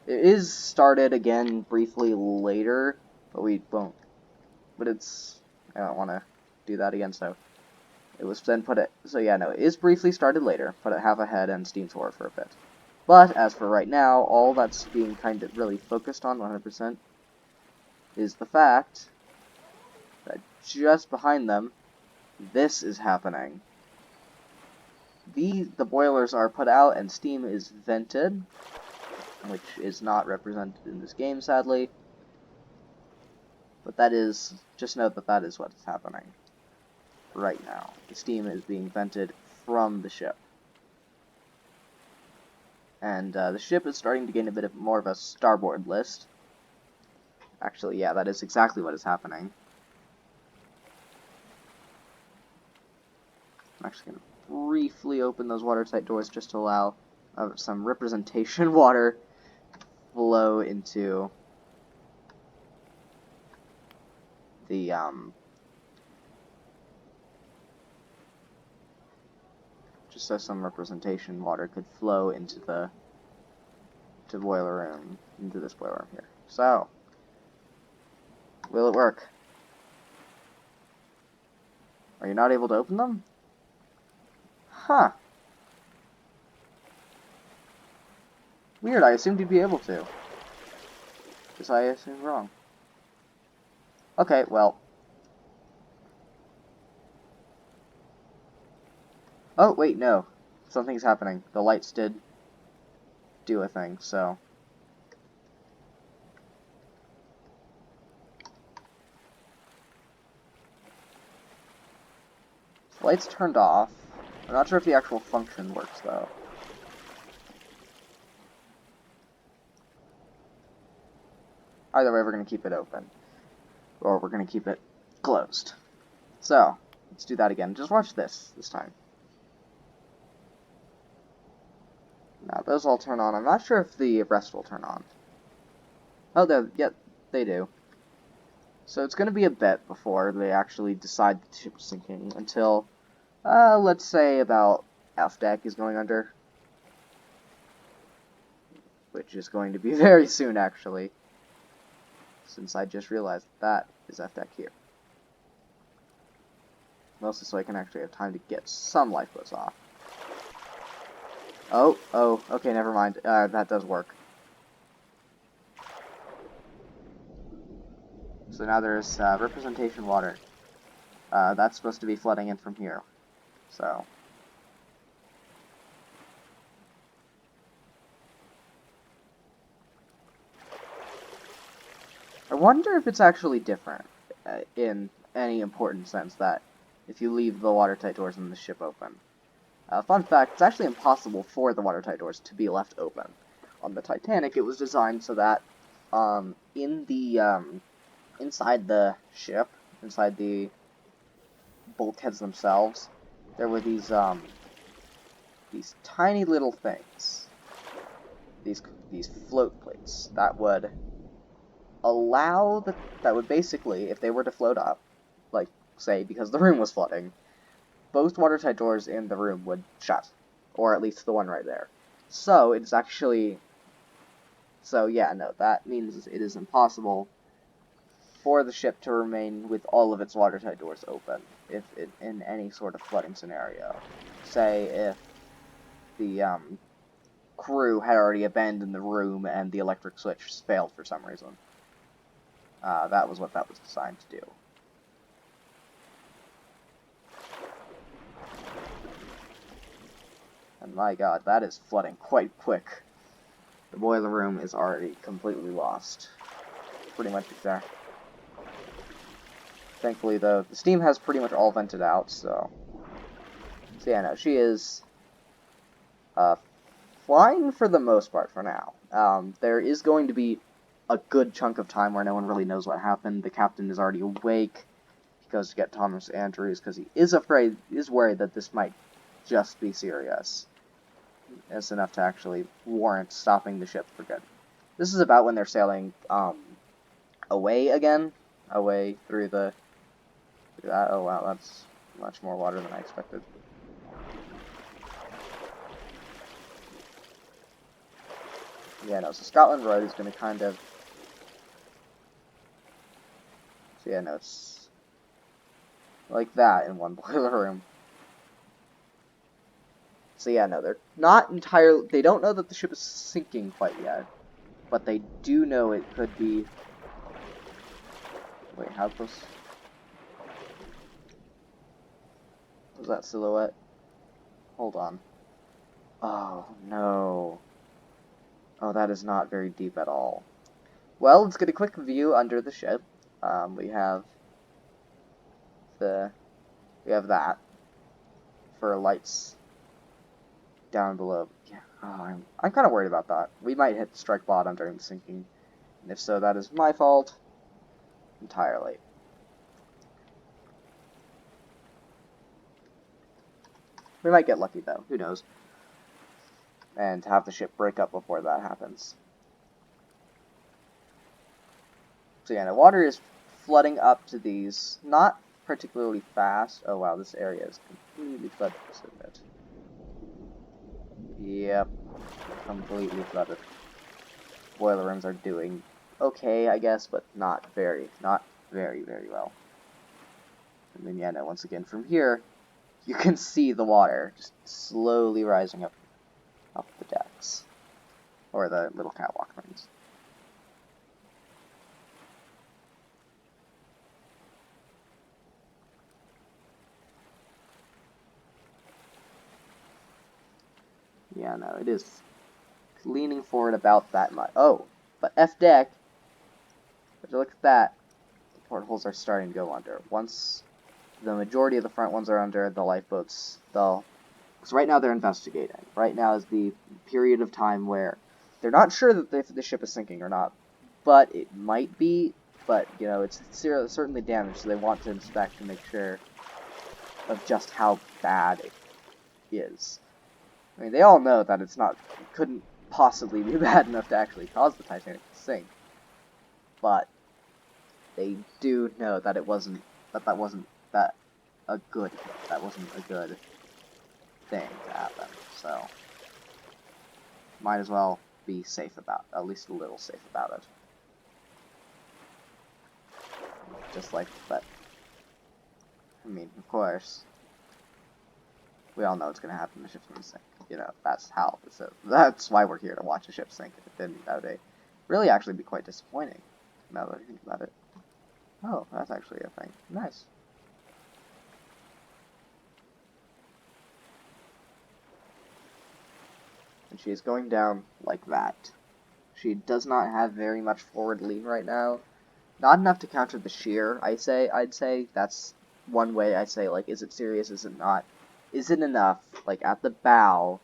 It is started again briefly later, but we won't. But I don't want to do that again, so it was then put it. So yeah, no, it is briefly started later, put it half ahead and steam forward for a bit. But as for right now, all that's being kind of really focused on 100% is the fact that just behind them, this is happening. The boilers are put out and steam is vented, which is not represented in this game, sadly. But that is, just note that that is what's happening right now. The steam is being vented from the ship. And the ship is starting to gain a bit more of a starboard list. Actually, yeah, that is exactly what is happening. I'm actually going to briefly open those watertight doors just to allow some representation water flow into the just so some representation water could flow into the boiler room, into this boiler room here. So, will it work? Are you not able to open them? Huh. Weird, I assumed you'd be able to. Guess I assumed wrong. Okay, well. Oh, wait, no. Something's happening. The lights did do a thing, so. The lights turned off. I'm not sure if the actual function works, though. Either way, we're going to keep it open. Or we're going to keep it closed. So, let's do that again. Just watch this time. Now, those all turn on. I'm not sure if the rest will turn on. Oh, yeah, they do. So it's going to be a bit before they actually decide the ship's sinking until, let's say about F deck is going under. Which is going to be very soon, actually. Since I just realized that is F deck here. Mostly so I can actually have time to get some lifeboats off. Oh, okay, never mind. That does work. So now there's representation water. That's supposed to be flooding in from here. So. I wonder if it's actually different in any important sense that if you leave the watertight doors in the ship open. Fun fact, it's actually impossible for the watertight doors to be left open. On the Titanic, it was designed so that inside the ship, inside the bulkheads themselves, there were these tiny little things, these float plates that would that would basically, if they were to float up, like say because the room was flooding, both watertight doors in the room would shut, or at least the one right there. So it's actually, so yeah, no, that means it is impossible for the ship to remain with all of its watertight doors open if in any sort of flooding scenario. Say if the crew had already abandoned the room and the electric switch failed for some reason. That was what that was designed to do. And my god, that is flooding quite quick. The boiler room is already completely lost. Pretty much exact. Thankfully, though, the steam has pretty much all vented out, so yeah, no, she is Fine for the most part for now. There is going to be a good chunk of time where no one really knows what happened. The captain is already awake. He goes to get Thomas Andrews because he is worried that this might just be serious. It's enough to actually warrant stopping the ship for good. This is about when they're sailing away again, away through that. Oh wow, that's much more water than I expected. Yeah, no, so Scotland Road is going to kind of... So yeah, no, it's like that in one boiler room. So yeah, no, they're not entirely... They don't know that the ship is sinking quite yet, but they do know it could be... Wait, how close... Was that silhouette? Hold on. Oh, no. Oh, that is not very deep at all. Well, let's get a quick view under the ship. We have that for lights down below. Yeah, oh, I'm kind of worried about that. We might hit strike bottom during the sinking, and if so, that is my fault entirely. We might get lucky though. Who knows? And have the ship break up before that happens. So yeah, the water is flooding up to these, not particularly fast. Oh wow, this area is completely flooded, isn't it? Yep, completely flooded. Boiler rooms are doing okay, I guess, but not very well. And then yeah, no, once again from here, you can see the water just slowly rising up the decks, or the little catwalk things. Yeah, no, it is leaning forward about that much. Oh, but F deck, would you look at that? The portholes are starting to go under. Once the majority of the front ones are under, the lifeboats, because right now they're investigating. Right now is the period of time where they're not sure that the ship is sinking or not, but it might be. But you know, it's certainly damaged, so they want to inspect to make sure of just how bad it is. I mean, they all know that it couldn't possibly be bad enough to actually cause the Titanic to sink, but they do know that it wasn't a good thing to happen. So might as well be safe at least a little safe about it. Just like that. I mean, of course, we all know it's going to happen. The ship's going to sink. You know, that's why we're here, to watch a ship sink. If it didn't, that would really actually be quite disappointing, now that I think about it. Oh, that's actually a thing. Nice. And she is going down like that. She does not have very much forward lean right now. Not enough to counter the shear, I'd say. That's one way I say, like, is it serious, is it not? Is it enough, like, at the bow,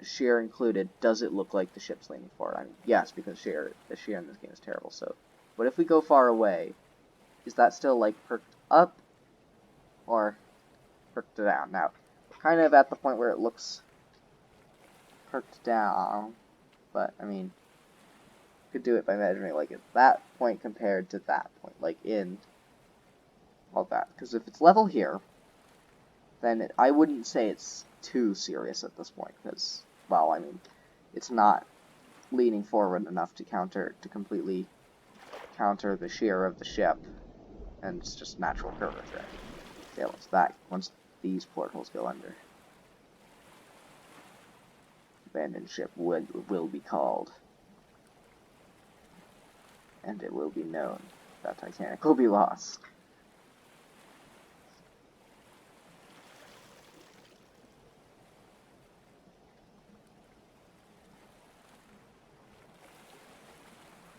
shear included, does it look like the ship's leaning forward? I mean, yes, because the shear in this game is terrible, so. But if we go far away, is that still, like, perked up? Or perked down? Now, kind of at the point where it looks perked down, but, I mean, could do it by measuring, like, at that point compared to that point, like, in all that. Because if it's level here, then I wouldn't say it's too serious at this point, because, well, I mean, it's not leaning forward enough to completely counter the shear of the ship, and it's just natural curvature. Yeah, once these portholes go under, abandoned ship will be called, and it will be known that Titanic will be lost.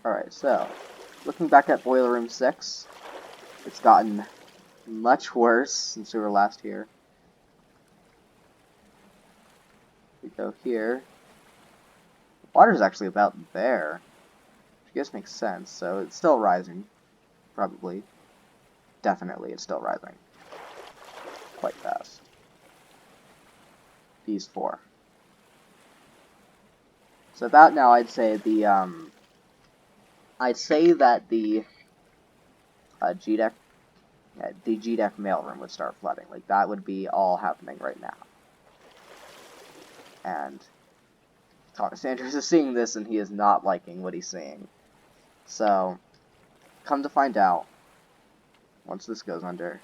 Alright, so, looking back at Boiler Room 6, it's gotten much worse since we were last here. We go here. Water's actually about there. Which I guess makes sense, so it's still rising. Probably. Definitely, it's still rising. Quite fast. These 4. So about now, I'd say that the G deck, the G deck mailroom would start flooding. Like that would be all happening right now. And Thomas Andrews is seeing this, and he is not liking what he's seeing. So, come to find out, once this goes under,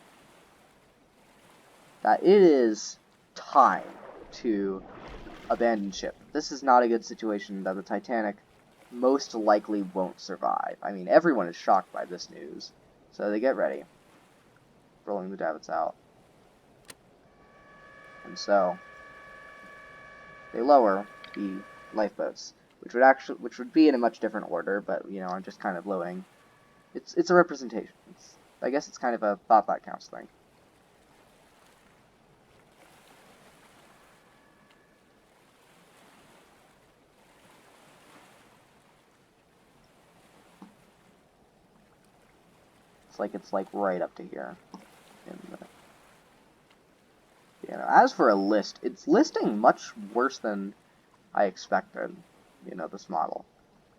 that it is time to abandon ship. This is not a good situation that the Titanic most likely won't survive. I mean, everyone is shocked by this news, so they get ready. Rolling the davits out. And so, they lower the lifeboats, which would be in a much different order, but, you know, I'm just kind of lowering. It's a representation. I guess it's kind of a thought that counts thing. It's like right up to here. You know, as for a list, it's listing much worse than I expected. You know, this model.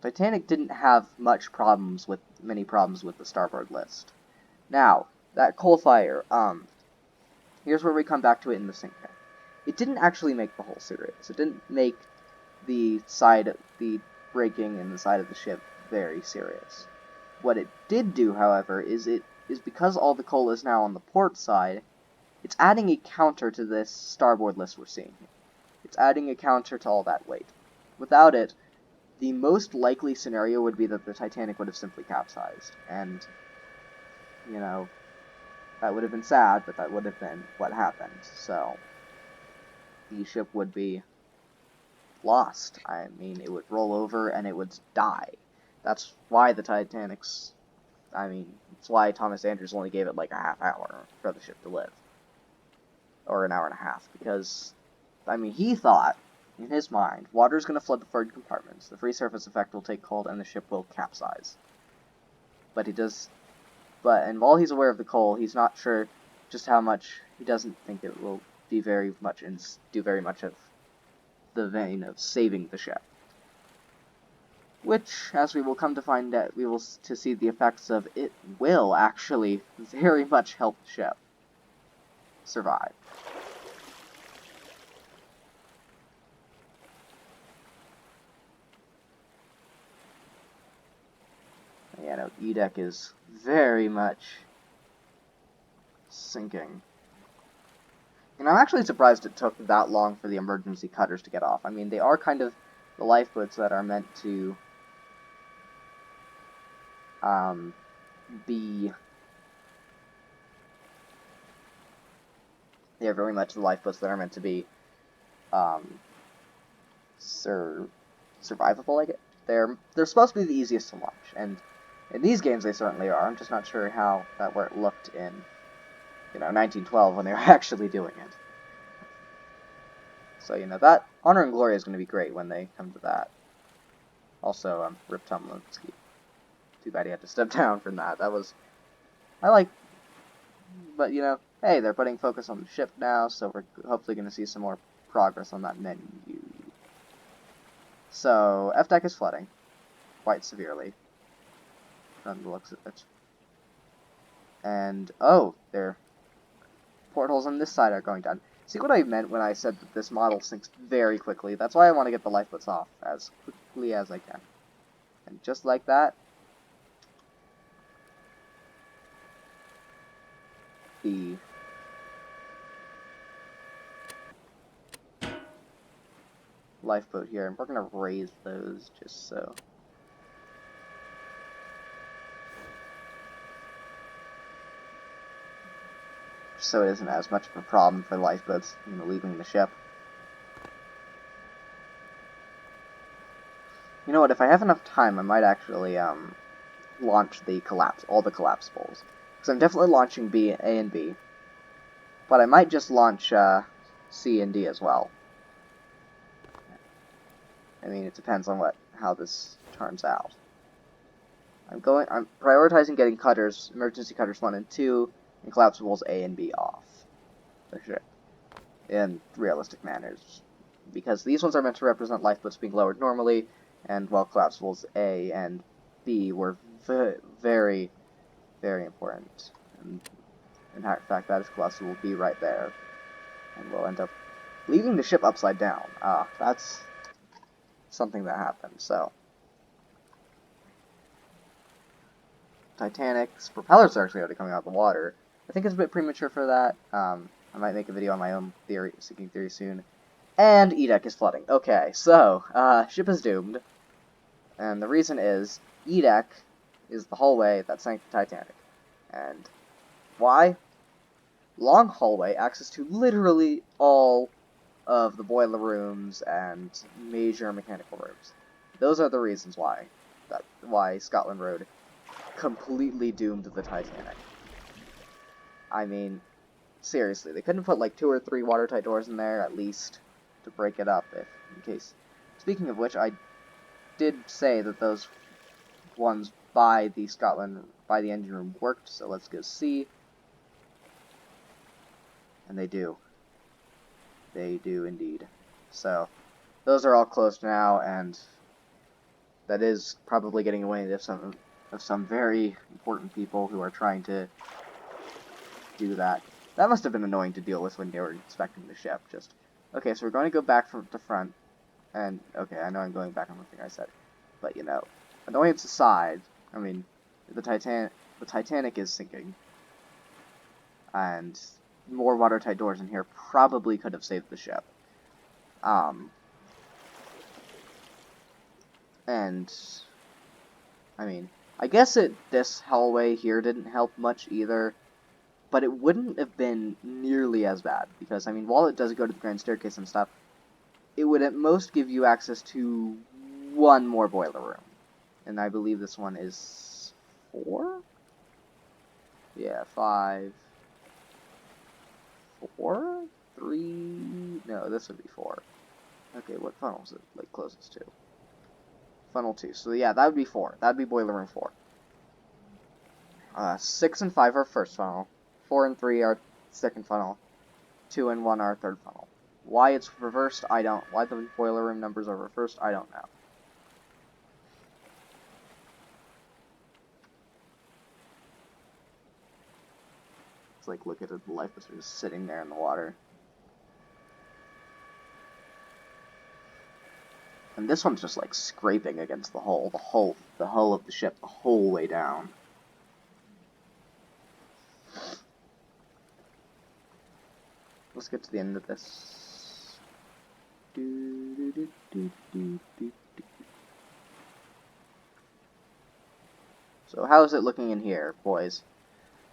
Titanic didn't have many problems with the starboard list. Now, that coal fire, here's where we come back to it in the sinking. It didn't actually make the hull serious. It didn't make the breaking in the side of the ship very serious. What it did do, however, is because all the coal is now on the port side, it's adding a counter to this starboard list we're seeing here. It's adding a counter to all that weight. Without it, the most likely scenario would be that the Titanic would have simply capsized. And, you know, that would have been sad, but that would have been what happened. So, the ship would be lost. I mean, it would roll over and it would die. That's why the Titanic's... I mean, it's why Thomas Andrews only gave it like a half hour for the ship to live. Or an hour and a half, because, I mean, he thought, in his mind, water's going to flood the forward compartments, the free surface effect will take hold, and the ship will capsize. And while he's aware of the coal, he's not sure just how much, he doesn't think it will do very much of the vein of saving the ship. Which, as we will come to find out, we will to see the effects of, it will actually very much help the ship survive. Yeah, no, E-deck is very much sinking. And I'm actually surprised it took that long for the emergency cutters to get off. I mean, they are kind of the lifeboats that are meant to be... They're very much the lifeboats that are meant to be survivable, I guess. They're supposed to be the easiest to launch, and in these games they certainly are. I'm just not sure how that looked in, 1912 when they were actually doing it. So, that Honor and Glory is going to be great when they come to that. Also, Rip Tumlinski. Too bad he had to step down from that. But, hey, they're putting focus on the ship now, so we're hopefully going to see some more progress on that menu. So, F-deck is flooding. Quite severely. From the looks of it. And, their portholes on this side are going down. See what I meant when I said that this model sinks very quickly? That's why I want to get the lifeboats off as quickly as I can. And just like that, the lifeboat here, and we're going to raise those just so. So it isn't as much of a problem for lifeboats, leaving the ship. You know what, if I have enough time, I might actually, launch all the collapsibles. Because I'm definitely launching A and B. But I might just launch, C and D as well. I mean, it depends on how this turns out. I'm prioritizing getting cutters, emergency cutters 1 and 2, and collapsibles A and B off the ship in realistic manners, because these ones are meant to represent lifeboats being lowered normally, and while collapsibles A and B were very, very important. And in fact, that is collapsible B right there, and we'll end up leaving the ship upside down. That's something that happened. So, Titanic's propellers are actually already coming out of the water. I think it's a bit premature for that. I might make a video on my own sinking theory soon. And E-deck is flooding. Okay, so, ship is doomed. And the reason is, E-deck is the hallway that sank the Titanic. And why? Long hallway, access to literally all of the boiler rooms and major mechanical rooms. Those are the reasons why Scotland Road completely doomed the Titanic. I mean, seriously, they couldn't put like 2 or 3 watertight doors in there at least to break it up in case. Speaking of which, I did say that those ones by the engine room worked, so let's go see. And they do. They do indeed. So, those are all closed now, and that is probably getting away of some very important people who are trying to do that. That must have been annoying to deal with when they were inspecting the ship. Okay, so we're going to go back from the front, and, okay, I know I'm going back on the thing I said, but, annoyance aside, I mean, the Titanic is sinking, and more watertight doors in here probably could have saved the ship. And, I mean, I guess this hallway here didn't help much either, but it wouldn't have been nearly as bad, because, I mean, while it does go to the grand staircase and stuff, it would at most give you access to 1 more boiler room. And I believe this one is 4? Yeah, 5... 4? 3? No, this would be 4. Okay, what funnel is it, like, closest to? Funnel 2. So, yeah, that would be 4. That would be boiler room 4. 6 and 5 are first funnel. 4 and 3 are second funnel. 2 and 1 are third funnel. Why it's reversed, why the boiler room numbers are reversed, I don't know. It's like, look at it, the lifeboats are just sitting there in the water. And this one's just like scraping against the hull of the ship the whole way down. Let's get to the end of this. So how is it looking in here, boys?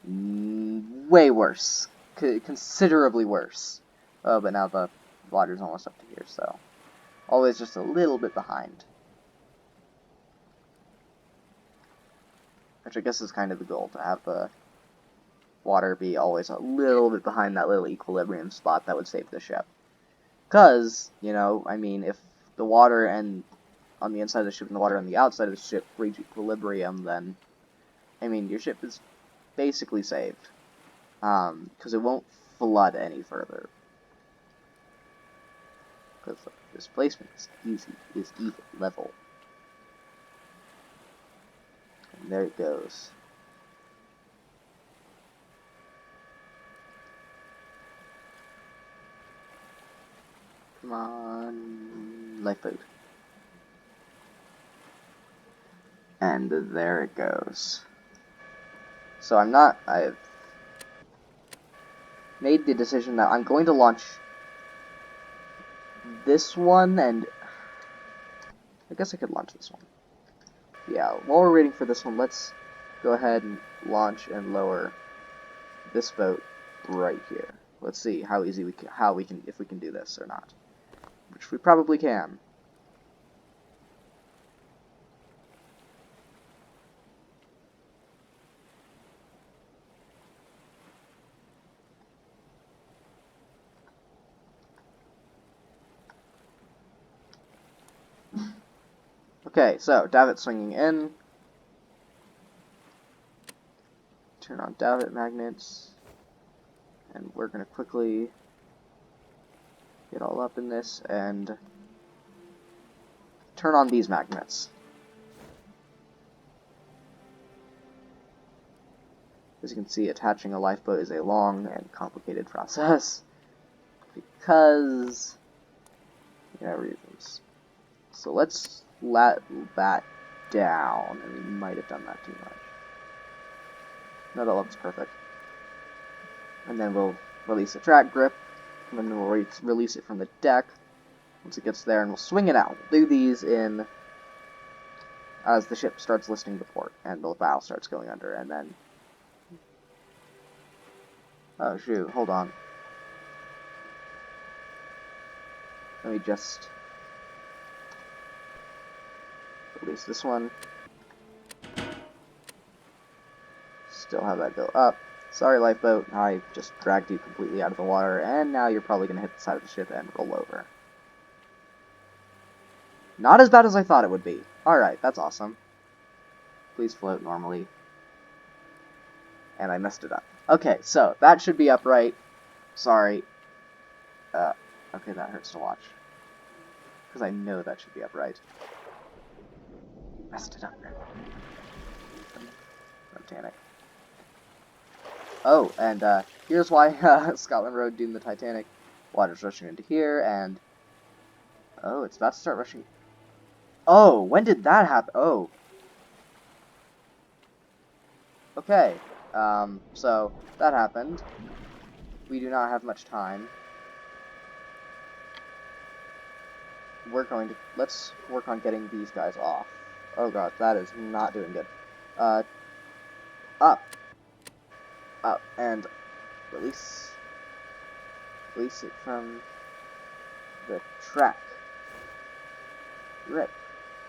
Way worse. Considerably worse. Oh, but now the water's almost up to here, so always just a little bit behind. Which I guess is kind of the goal, to have the water be always a little bit behind that little equilibrium spot that would save the ship. Because, I mean, if the water on the inside of the ship and the water on the outside of the ship reach equilibrium, then, I mean, your ship is basically saved. Because it won't flood any further. Because the displacement is even level. And there it goes. Come on, lifeboat. And there it goes. So I've made the decision that I'm going to launch this one, and I guess I could launch this one. Yeah, while we're waiting for this one, let's go ahead and launch and lower this boat right here. Let's see how easy if we can do this or not. Which we probably can. Okay, so davit swinging in. Turn on davit magnets. And we're going to quickly get all up in this and turn on these magnets. As you can see, attaching a lifeboat is a long and complicated process because, reasons. So let's let that down, and we might have done that too much. No, that looks perfect. And then we'll release the track grip, and then we'll release it from the deck once it gets there, and we'll swing it out. We'll do these in as the ship starts listing to port, and the bow starts going under, and then... Oh shoot, hold on. Let me just release this one. Still have that go up. Sorry, lifeboat, I just dragged you completely out of the water, and now you're probably going to hit the side of the ship and roll over. Not as bad as I thought it would be. Alright, that's awesome. Please float normally. And I messed it up. Okay, so that should be upright. Sorry. Okay, that hurts to watch. Because I know that should be upright. Messed it up. Titanic. Oh, and here's why Scotland Road doomed the Titanic. Water's rushing into here, and... Oh, it's about to start rushing... Oh, when did that happen? Oh. Okay, so that happened. We do not have much time. Let's work on getting these guys off. Oh god, that is not doing good. Up, and release it from the track. Rip.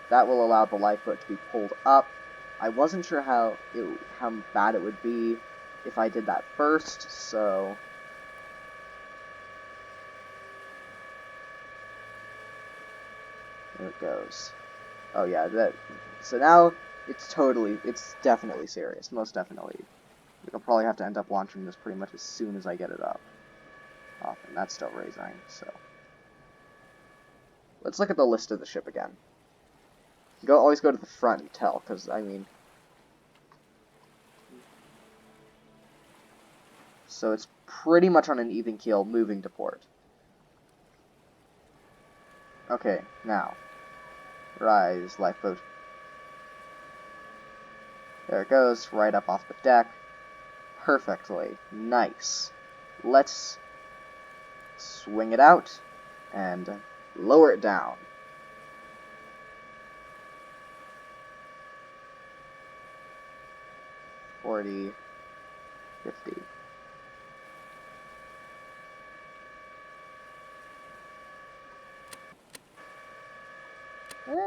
That will allow the lifeboat to be pulled up. I wasn't sure how bad it would be if I did that first, so... There it goes. Oh yeah, so now it's definitely serious, most definitely. I'll probably have to end up launching this pretty much as soon as I get it up. Oh, and that's still raising, so... Let's look at the list of the ship again. Always go to the front and tell, because, I mean... So it's pretty much on an even keel, moving to port. Okay, now. Rise, lifeboat. There it goes, right up off the deck. Perfectly. Nice. Let's swing it out and lower it down. 40, 50.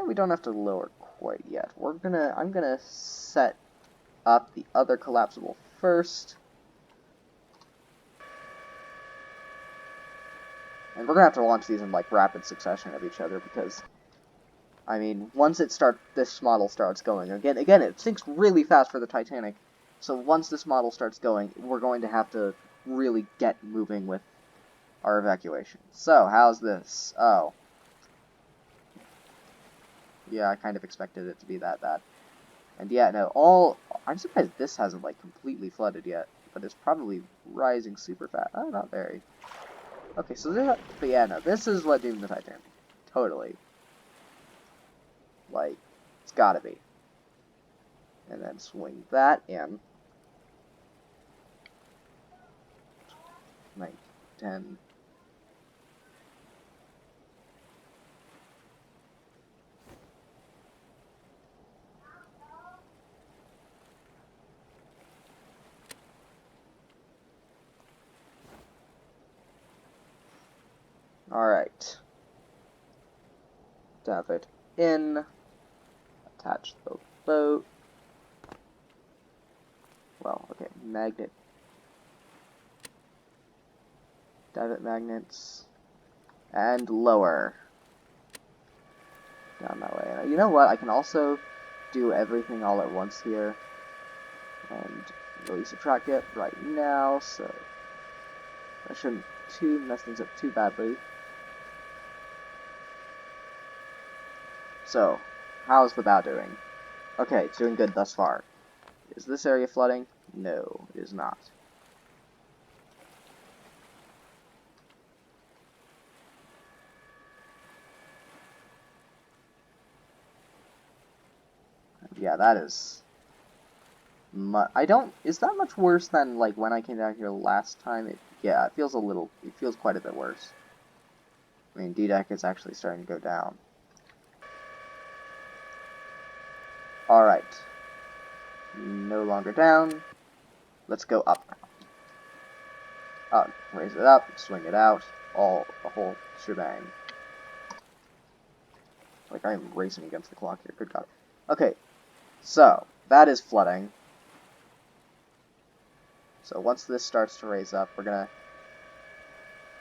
We don't have to lower quite yet. I'm gonna set up the other collapsible first. And we're gonna have to launch these in like rapid succession of each other because, I mean, once this model starts going, again, it sinks really fast for the Titanic. So once this model starts going, we're going to have to really get moving with our evacuation. So, how's this? Oh. Yeah, I kind of expected it to be that bad. And yeah, no, I'm surprised this hasn't, like, completely flooded yet. But it's probably rising super fast. Oh, not very. Okay, so but yeah, no, this is what doomed the Titanic. Totally. Like, it's gotta be. And then swing that in. 9, 10. Alright. Davit in. Attach the boat. Well, okay, magnet. Davit magnets. And lower. Down that way. you know what? I can also do everything all at once here and really subtract it right now, so I shouldn't mess things up too badly. So, how's the bow doing? Okay, it's doing good thus far. Is this area flooding? No, it is not. Yeah, that is... Is that much worse than, like, when I came down here last time? Yeah, it feels quite a bit worse. I mean, D-Deck is actually starting to go down. Alright. No longer down. Let's go up now. Raise it up, swing it out, the whole shebang. Like, I am racing against the clock here, good god. Okay, so, that is flooding. So once this starts to raise up, we're gonna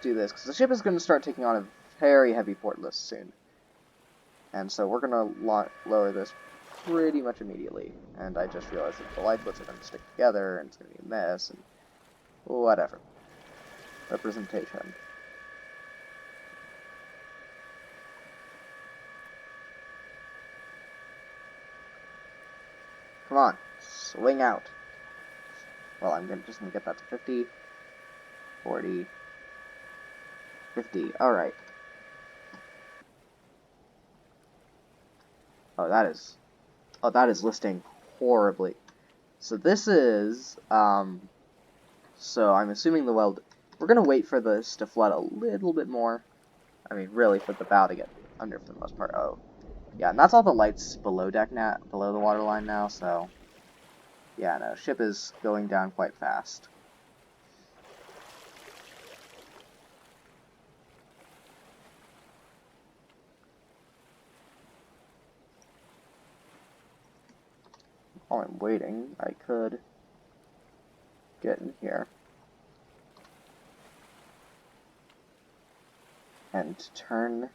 do this, because the ship is gonna start taking on a very heavy port list soon. And so we're gonna lower this pretty much immediately. And I just realized that the lifeboats are gonna stick together, and it's gonna be a mess, and whatever. Representation. Come on, swing out. Well, I'm just gonna get that to 50, 40, 50. Alright. Oh, that is listing horribly. So this is, so I'm assuming we're gonna wait for this to flood a little bit more. I mean, really, for the bow to get under for the most part. Oh, yeah, and that's all the lights below deck now, below the waterline now, so, yeah, no, ship is going down quite fast. While I'm waiting, I could get in here and turn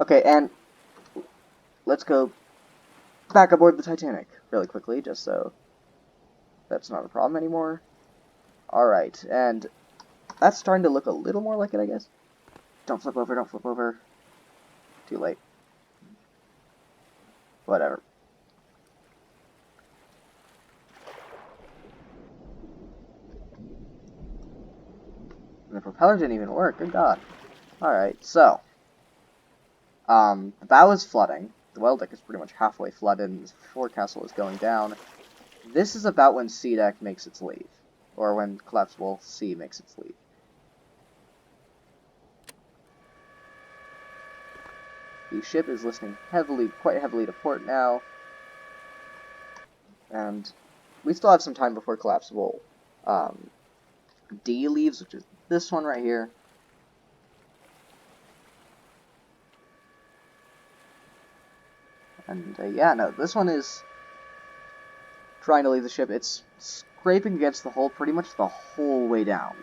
Okay, and let's go back aboard the Titanic really quickly, just so that's not a problem anymore. Alright, and that's starting to look a little more like it, I guess. Don't flip over, don't flip over. Too late. Whatever. And the propeller didn't even work, good god. Alright, so. The bow is flooding. The well deck is pretty much halfway flooded, and the forecastle is going down. This is about when C deck makes its leave. Or when collapsible C makes its leave. The ship is listening quite heavily to port now. And we still have some time before collapsible D leaves, which is this one right here. And yeah, no, this one is trying to leave the ship. It's scraping against the hull pretty much the whole way down.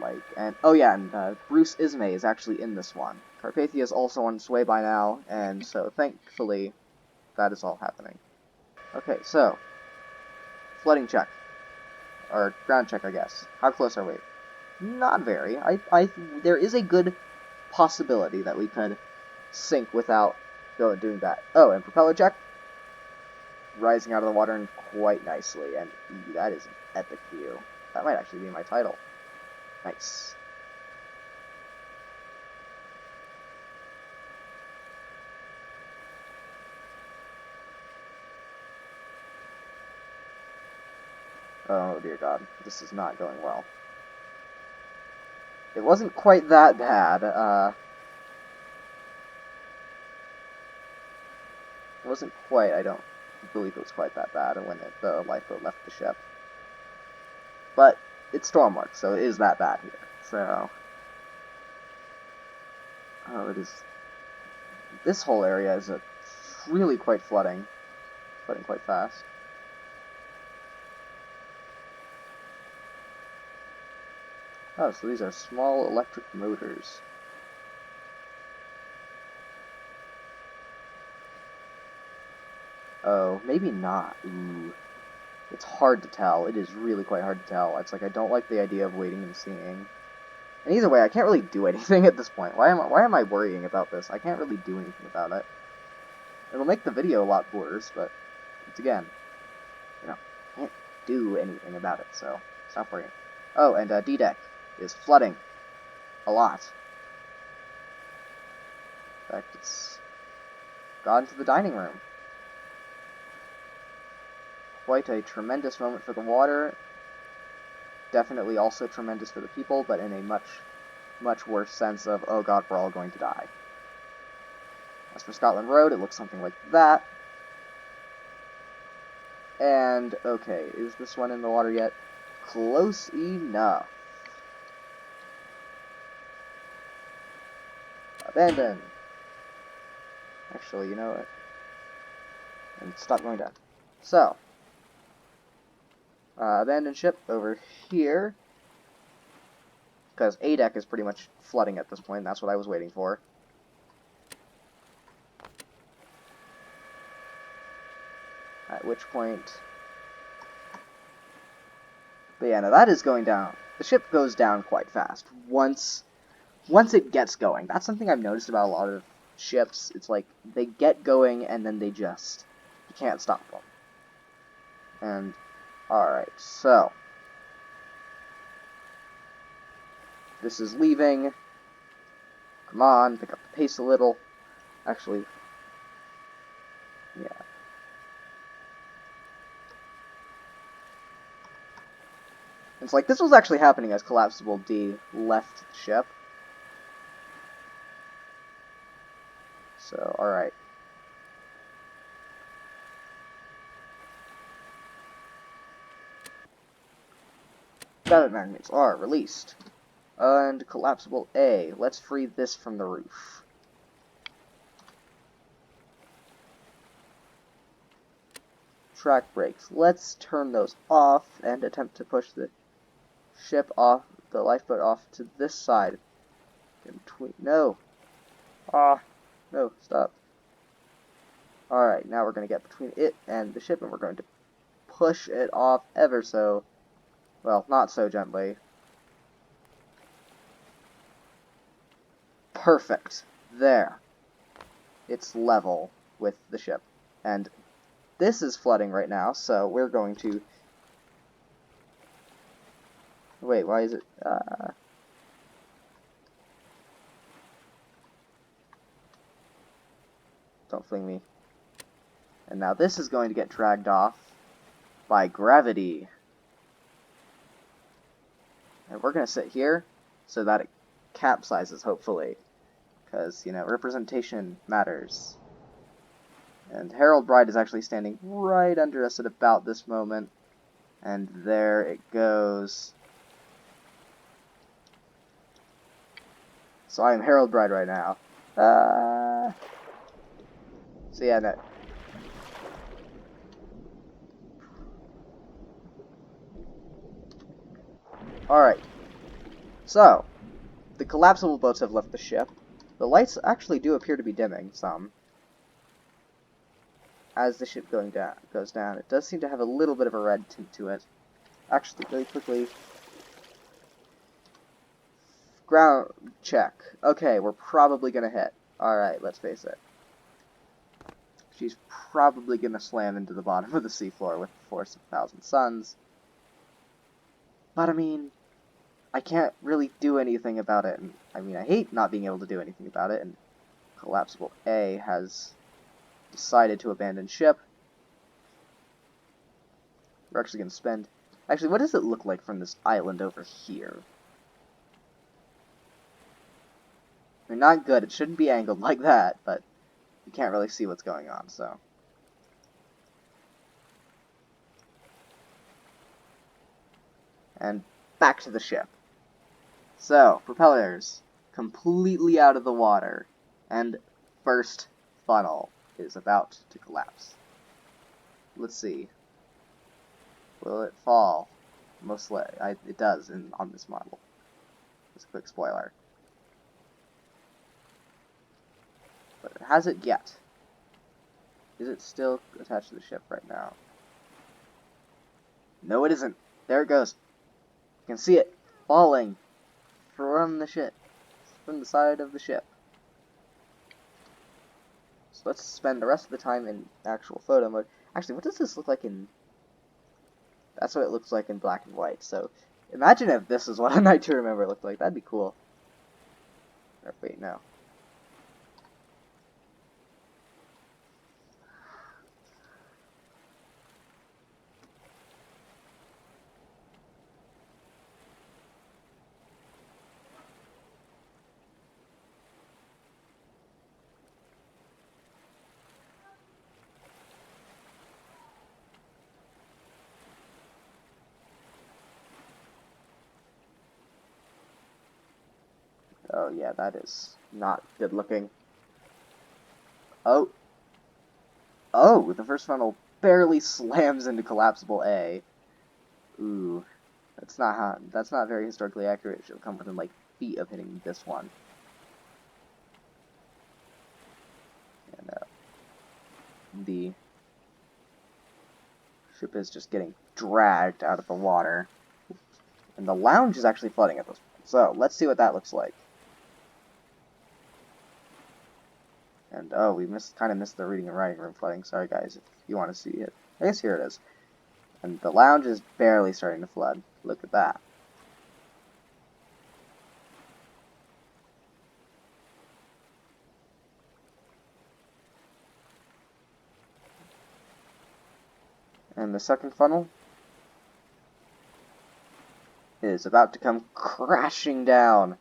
Oh yeah, and Bruce Ismay is actually in this one. Carpathia is also on its way by now, and so thankfully that is all happening. Okay, so flooding check. Or ground check, I guess. How close are we? Not very. There is a good possibility that we could sink without doing that. Oh, and propeller check. Rising out of the water and quite nicely, and that is an epic view. That might actually be my title. Nice. Oh dear god, this is not going well. It wasn't quite that bad, It wasn't quite, I don't believe it was quite that bad when the lifeboat left the ship. But it's Stormwork, so it is that bad here. So, oh, it is. This whole area is really quite flooding quite fast. Oh, so these are small electric motors. Oh, maybe not. Ooh. It's hard to tell. It is really quite hard to tell. It's like I don't like the idea of waiting and seeing. And either way, I can't really do anything at this point. Why am I worrying about this? I can't really do anything about it. It'll make the video a lot worse, but it's again, you know, I can't do anything about it, so stop worrying. Oh, and D-Deck is flooding a lot. In fact, it's gone to the dining room. Quite a tremendous moment for the water. Definitely also tremendous for the people, but in a much worse sense of, oh god, we're all going to die. As for Scotland Road, it looks something like that. And, okay, is this one in the water yet? Close enough. Abandon. Actually, you know what? And stop going down. So, abandoned ship over here. Because A deck is pretty much flooding at this point, and that's what I was waiting for. At which point... But yeah, no, that is going down. The ship goes down quite fast. Once it gets going. That's something I've noticed about a lot of ships. It's like, they get going, and then they just... You can't stop them. And, alright, so... This is leaving. Come on, pick up the pace a little. Actually, yeah. It's like, this was actually happening as Collapsible D left the ship. So, alright. Gravity magnets are released. And Collapsible A. Let's free this from the roof. Track brakes. Let's turn those off and attempt to push the ship off, the lifeboat off to this side. In between. No. No, stop. Alright, now we're going to get between it and the ship, and we're going to push it off ever so, well, not so gently. Perfect. There. It's level with the ship. And this is flooding right now, so we're going to... Wait, why is it... Don't fling me. And now this is going to get dragged off by gravity. And we're going to sit here so that it capsizes, hopefully. Because, you know, representation matters. And Harold Bride is actually standing right under us at about this moment. And there it goes. So I am Harold Bride right now. So yeah, no. Alright. So, the collapsible boats have left the ship. The lights actually do appear to be dimming some. As the ship goes down. It does seem to have a little bit of a red tint to it. Actually, really quickly. Ground check. Okay, we're probably gonna hit. Alright, let's face it. She's probably gonna slam into the bottom of the seafloor with the force of 1,000 suns. But I mean, I can't really do anything about it. And, I mean, I hate not being able to do anything about it, and Collapsible A has decided to abandon ship. We're actually going to spend... Actually, what does it look like from this island over here? I mean, not good. It shouldn't be angled like that, but you can't really see what's going on, so... and back to the ship. So, propellers completely out of the water, and first funnel is about to collapse. Let's see. Will it fall? Mostly, it does on this model. Just a quick spoiler. But it hasn't yet. Is it still attached to the ship right now? No, it isn't. There it goes. You can see it falling from the ship, from the side of the ship. So let's spend the rest of the time in actual photo mode. Actually, what does this look like in... That's what it looks like in black and white. So imagine if this is what A Night to Remember looked like. That'd be cool. Or wait, no. Oh yeah, that is not good looking. Oh. Oh, the first funnel barely slams into collapsible A. Ooh. That's not very historically accurate. It should come within like feet of hitting this one. And the ship is just getting dragged out of the water. And the lounge is actually flooding at this point. So let's see what that looks like. And oh, we kind of missed the reading and writing room flooding. Sorry guys, if you want to see it. I guess here it is. And the lounge is barely starting to flood. Look at that. And the second funnel is about to come crashing down.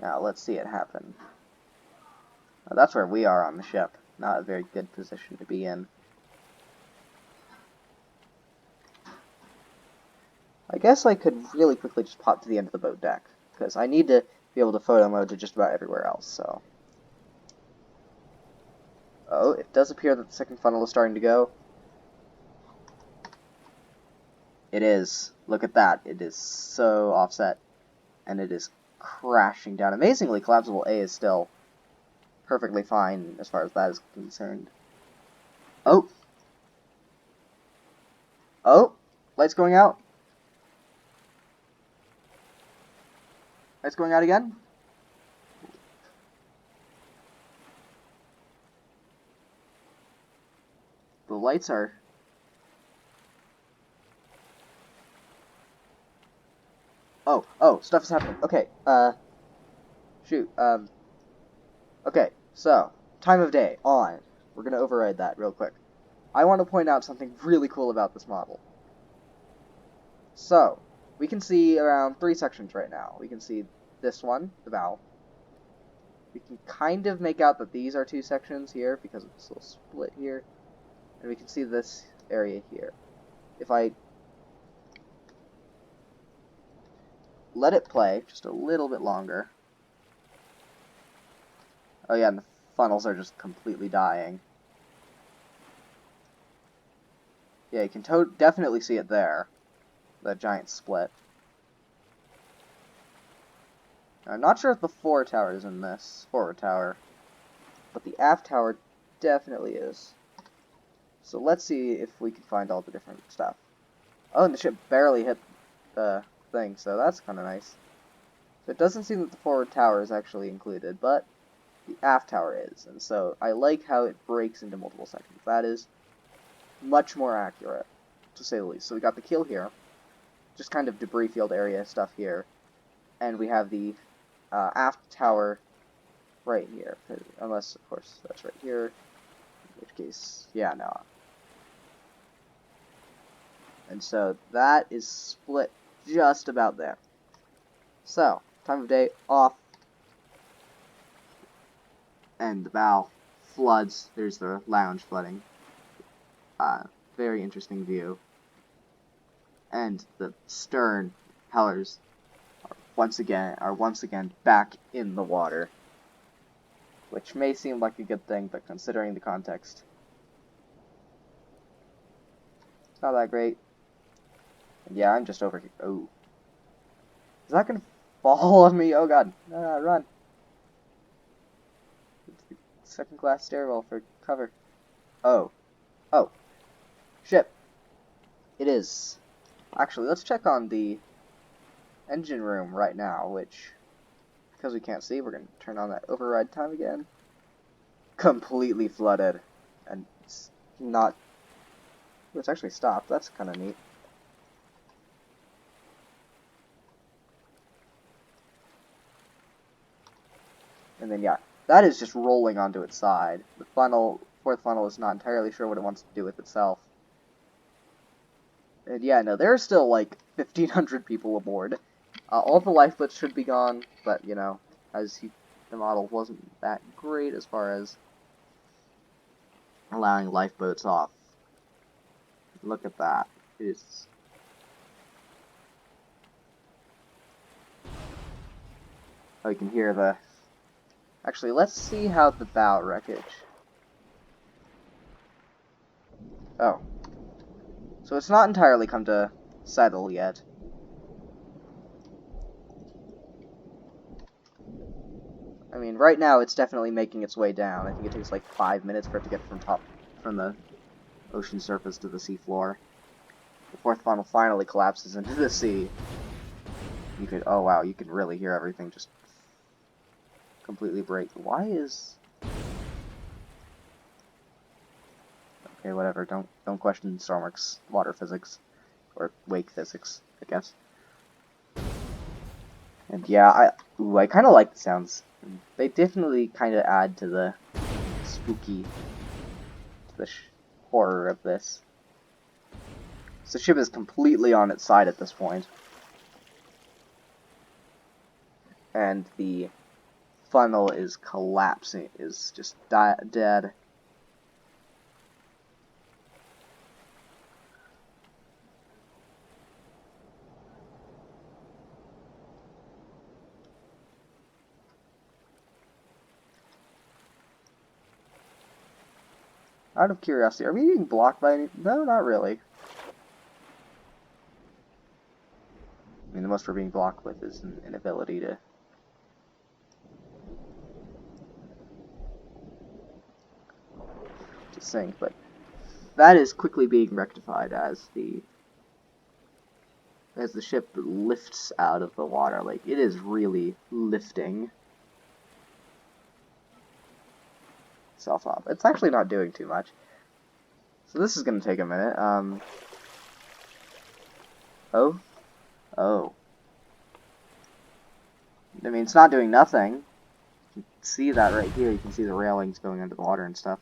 Now let's see it happen. Now, that's where we are on the ship. Not a very good position to be in. I guess I could really quickly just pop to the end of the boat deck, because I need to be able to photo mode to just about everywhere else, so... Oh, it does appear that the second funnel is starting to go. It is. Look at that. It is so offset, and it is crashing down. Amazingly, collapsible A is still perfectly fine as far as that is concerned. Oh! Oh! Lights going out. Lights going out again. The lights are... Oh, stuff is happening. Okay, shoot, okay, so, time of day, on. We're gonna override that real quick. I want to point out something really cool about this model. So, we can see around 3 sections right now. We can see this one, the bow. We can kind of make out that these are 2 sections here because of this little split here. And we can see this area here. If I let it play just a little bit longer. Oh yeah, and the funnels are just completely dying. Yeah, you can definitely see it there. The giant split. I'm not sure if the forward tower is in this forward tower, but the aft tower definitely is. So let's see if we can find all the different stuff. Oh, and the ship barely hit the thing, so that's kind of nice. So it doesn't seem that the forward tower is actually included, but the aft tower is, and so I like how it breaks into multiple sections. That is much more accurate, to say the least. So we got the keel here, just kind of debris field area stuff here, and we have the aft tower right here, unless, of course, that's right here, in which case, yeah, no. And so that is split just about there. So, time of day off, and and the bow floods. There's the lounge flooding. Very interesting view. And the stern propellers are once again back in the water, which may seem like a good thing, but considering the context, it's not that great. And yeah, I'm just over here. Oh, is that gonna fall on me? Oh god, run! Second class stairwell for cover. Oh, ship. It is. Actually, let's check on the engine room right now, which, because we can't see, we're going to turn on that override time again. Completely flooded. And it's not... It's actually stopped. That's kind of neat. And then, yeah, that is just rolling onto its side. The fourth funnel is not entirely sure what it wants to do with itself. And yeah, no, there are still like 1,500 people aboard. All the lifeboats should be gone, but you know, the model wasn't that great as far as allowing lifeboats off. Look at that. It's... Oh, you can hear the... Actually, let's see how the bow wreckage... Oh. So it's not entirely come to settle yet. I mean, right now it's definitely making its way down. I think it takes like 5 minutes for it to get from the ocean surface to the seafloor. The fourth funnel finally collapses into the sea. Oh wow, you can really hear everything just completely break. Why is... Okay, whatever, don't question Stormworks' water physics. Or wake physics, I guess. And yeah, I kind of like the sounds. They definitely kind of add to the spooky, to the horror of this. So the ship is completely on its side at this point. And the funnel is collapsing, is just dead. Out of curiosity, are we being blocked by any... No, not really. I mean, the most we're being blocked with is an inability to... sink, but that is quickly being rectified as the ship lifts out of the water. Like, it is really lifting itself up. It's actually not doing too much. So this is going to take a minute. Oh. I mean, it's not doing nothing. You can see that right here. You can see the railings going under the water and stuff.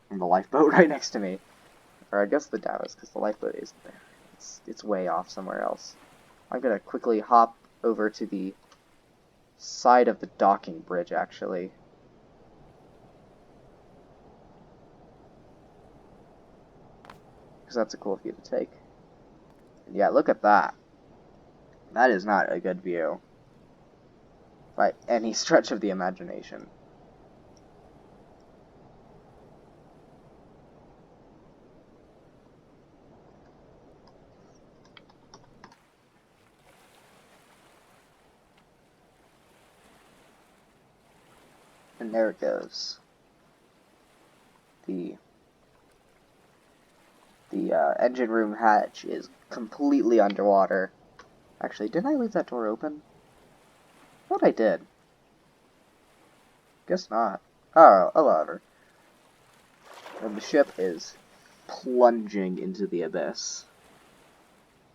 And the lifeboat right next to me. Or I guess the Dallas, because the lifeboat isn't there. It's way off somewhere else. I'm going to quickly hop over to the side of the docking bridge, actually. Because that's a cool view to take. And yeah, look at that. That is not a good view. By any stretch of the imagination. And there it goes. The engine room hatch is completely underwater. Actually, didn't I leave that door open? I thought I did. Guess not. Oh, however. And the ship is plunging into the abyss.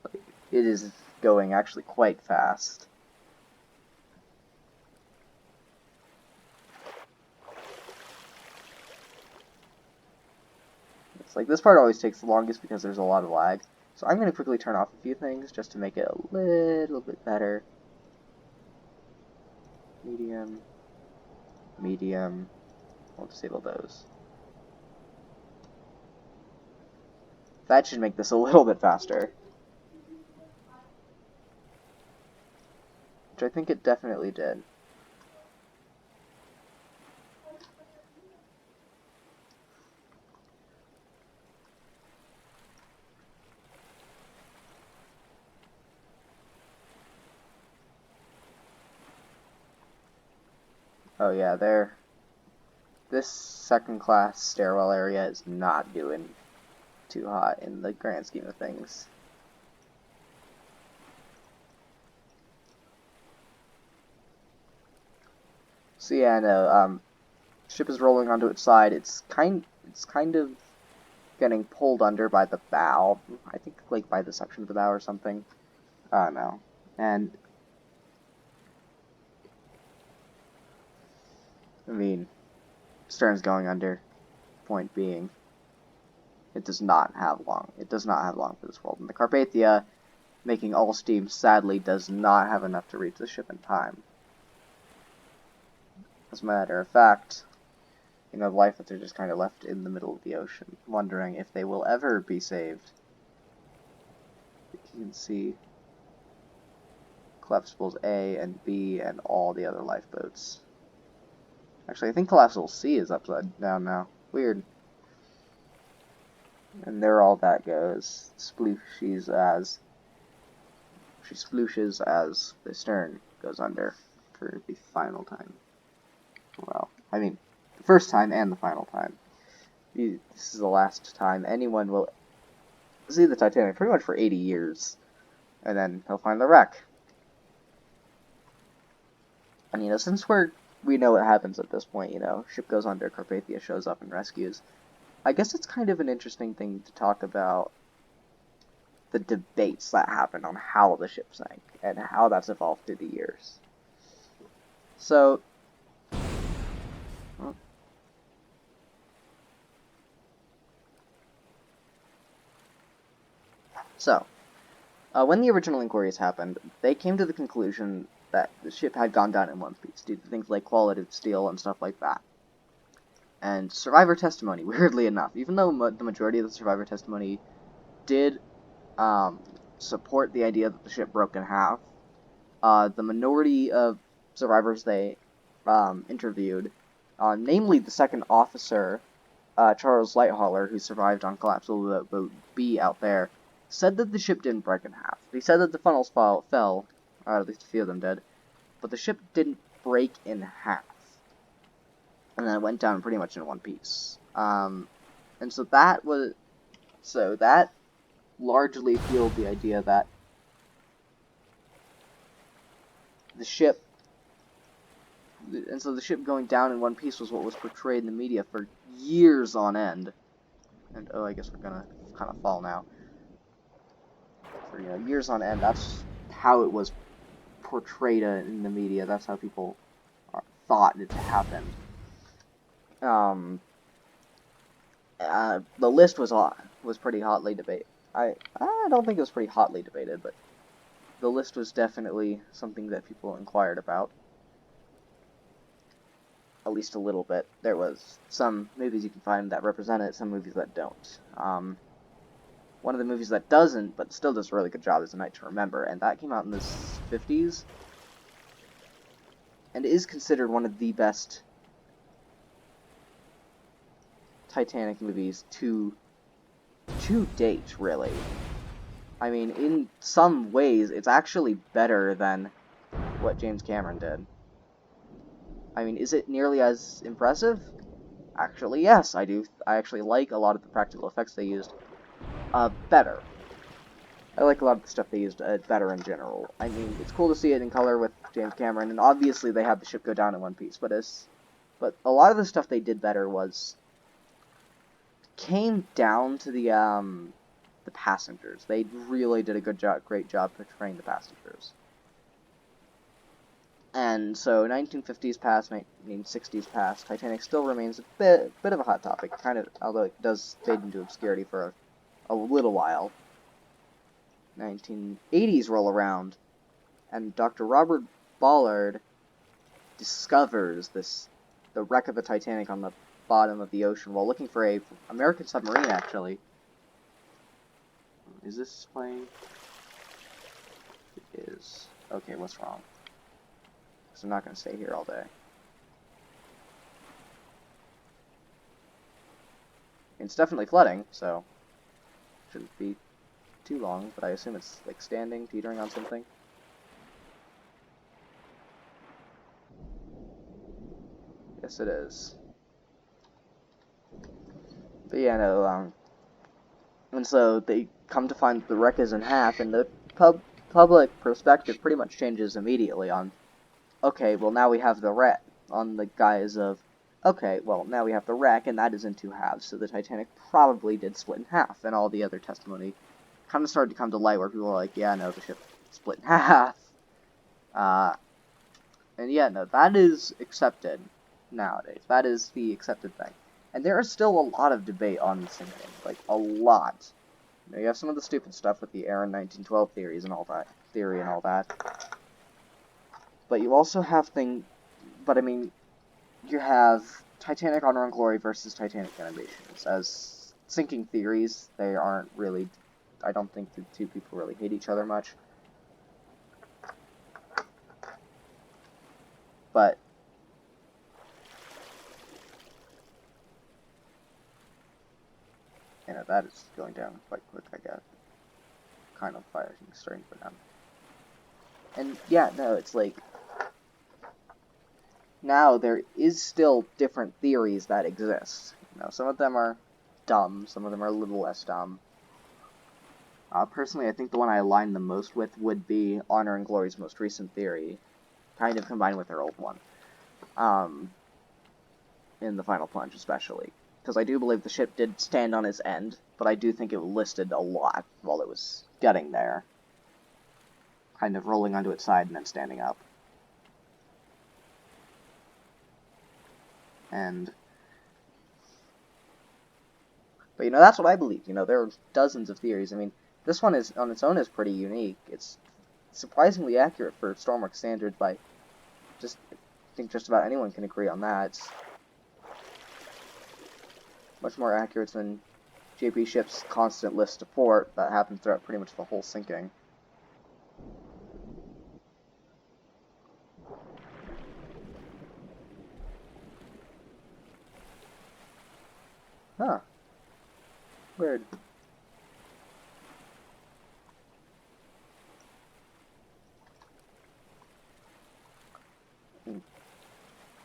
Like, it is going actually quite fast. It's like, this part always takes the longest because there's a lot of lag. So I'm going to quickly turn off a few things just to make it a little bit better. Medium. medium. We'll disable those. That should make this a little bit faster. Which I think it definitely did. Oh yeah, this second class stairwell area is not doing too hot in the grand scheme of things. So yeah, no, ship is rolling onto its side. It's kind of getting pulled under by the bow. I think like by the section of the bow or something. I don't know. And I mean, stern's going under. Point being, it does not have long. It does not have long for this world. And the Carpathia, making all steam, sadly does not have enough to reach the ship in time. As a matter of fact, you know, life that they're just kind of left in the middle of the ocean, wondering if they will ever be saved. You can see collapsibles A and B and all the other lifeboats. Actually, I think collapsible C is upside down now. Weird. And there all that goes. She splooshes as the stern goes under for the final time. Well, I mean, the first time and the final time. This is the last time anyone will see the Titanic pretty much for 80 years. And then he'll find the wreck. And, you know, since we know what happens at this point, you know, ship goes under, Carpathia shows up and rescues. I guess it's kind of an interesting thing to talk about the debates that happened on how the ship sank and how that's evolved through the years. So, when the original inquiries happened, they came to the conclusion that the ship had gone down in one piece due to things like quality of steel and stuff like that. And survivor testimony, weirdly enough, even though the majority of the survivor testimony did support the idea that the ship broke in half, the minority of survivors they interviewed, namely the second officer, Charles Lighthauler, who survived on collapsible boat B out there, said that the ship didn't break in half. He said that the funnels fell, or at least a few of them did, but the ship didn't break in half. And then it went down pretty much in one piece. And so that largely fueled the idea that the ship going down in one piece was what was portrayed in the media for years on end. And oh, I guess we're gonna kind of fall now. For years on end, that's how it was portrayed in the media. That's how people thought it happened. The list was pretty hotly debated. I don't think it was pretty hotly debated, but the list was definitely something that people inquired about. At least a little bit. There was some movies you can find that represent it, some movies that don't. One of the movies that doesn't, but still does a really good job, is A Night to Remember, and that came out in the 50s, and is considered one of the best Titanic movies to date, really. I mean, in some ways, it's actually better than what James Cameron did. I mean, is it nearly as impressive? Actually, yes, I do. I actually like a lot of the practical effects they used better. I like a lot of the stuff they used better in general. I mean, it's cool to see it in color with James Cameron, and obviously they had the ship go down in one piece, but a lot of the stuff they did better came down to the passengers. They really did a great job portraying the passengers. And so 1950s past, 1960s past, Titanic still remains a bit of a hot topic, kind of, although it does fade into obscurity for a little while. 1980s roll around, and Dr. Robert Ballard discovers this the wreck of the Titanic on the bottom of the ocean while looking for a American submarine, actually. Is this playing? It is. Okay, what's wrong? Because I'm not going to stay here all day. It's definitely flooding, so shouldn't be too long, but I assume it's like standing, teetering on something. Yes, it is. But yeah, no, and so they come to find the wreck is in half, and the public perspective pretty much changes immediately on, okay, well now we have the wreck, on the guise of, okay, well now we have the wreck, and that is in two halves, so the Titanic probably did split in half, and all the other testimony kind of started to come to light where people were like, yeah, no, the ship split in half. And yeah, no, that is accepted nowadays. That is the accepted thing. And there is still a lot of debate on sinking, like, a lot. You know, you have some of the stupid stuff with the Aaron 1912 theory and all that. But you also have but I mean, you have Titanic Honor and Glory versus Titanic Innovations. As sinking theories, they aren't really, I don't think the two people really hate each other much. But you know, that is going down quite quick, I guess. Kind of fire things starting to go down. And yeah, no, it's like, now there is still different theories that exist. You know, some of them are dumb, some of them are a little less dumb. Personally, I think the one I align the most with would be Honor and Glory's most recent theory, kind of combined with their old one. In the final plunge, especially. Because I do believe the ship did stand on its end, but I do think it listed a lot while it was getting there. Kind of rolling onto its side and then standing up. But you know, that's what I believe. You know, there are dozens of theories. I mean, this one is, on its own, is pretty unique. It's surprisingly accurate for Stormworks standards by I think just about anyone can agree on that. It's much more accurate than JP Ship's constant list to port that happens throughout pretty much the whole sinking. Huh. Weird.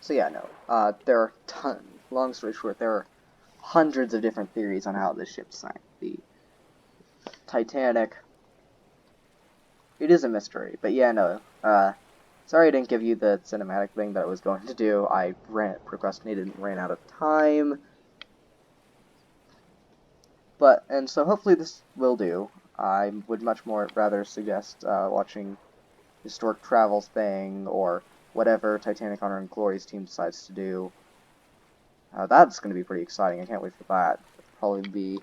So yeah, no. There are long story short, there are hundreds of different theories on how this ship sank. The Titanic, it is a mystery, but yeah, no. Sorry I didn't give you the cinematic thing that I was going to do. I procrastinated and ran out of time. And so hopefully this will do. I would much more rather suggest watching Historic Travels thing, or whatever Titanic Honor and Glory's team decides to do. That's going to be pretty exciting. I can't wait for that. It'll probably be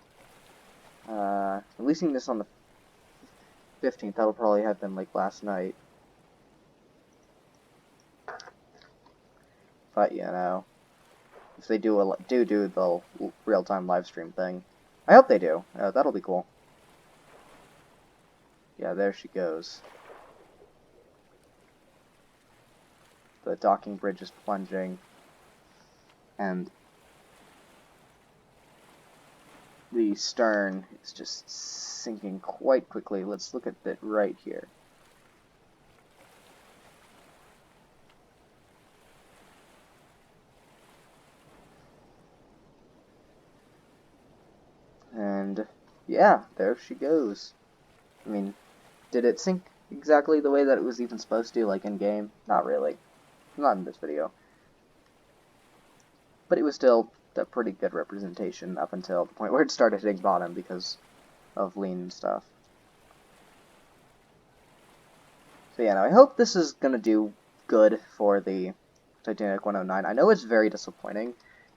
releasing this on the 15th. That'll probably have been like last night. But you know, if they do the real-time live stream thing, I hope they do. That'll be cool. Yeah, there she goes. The docking bridge is plunging, and the stern is just sinking quite quickly. Let's look at it right here. And yeah, there she goes. I mean, did it sink exactly the way that it was even supposed to, like in game? Not really. Not in this video. But it was still a pretty good representation up until the point where it started hitting bottom because of lean and stuff. So yeah, now I hope this is gonna do good for the Titanic 109. I know it's very disappointing,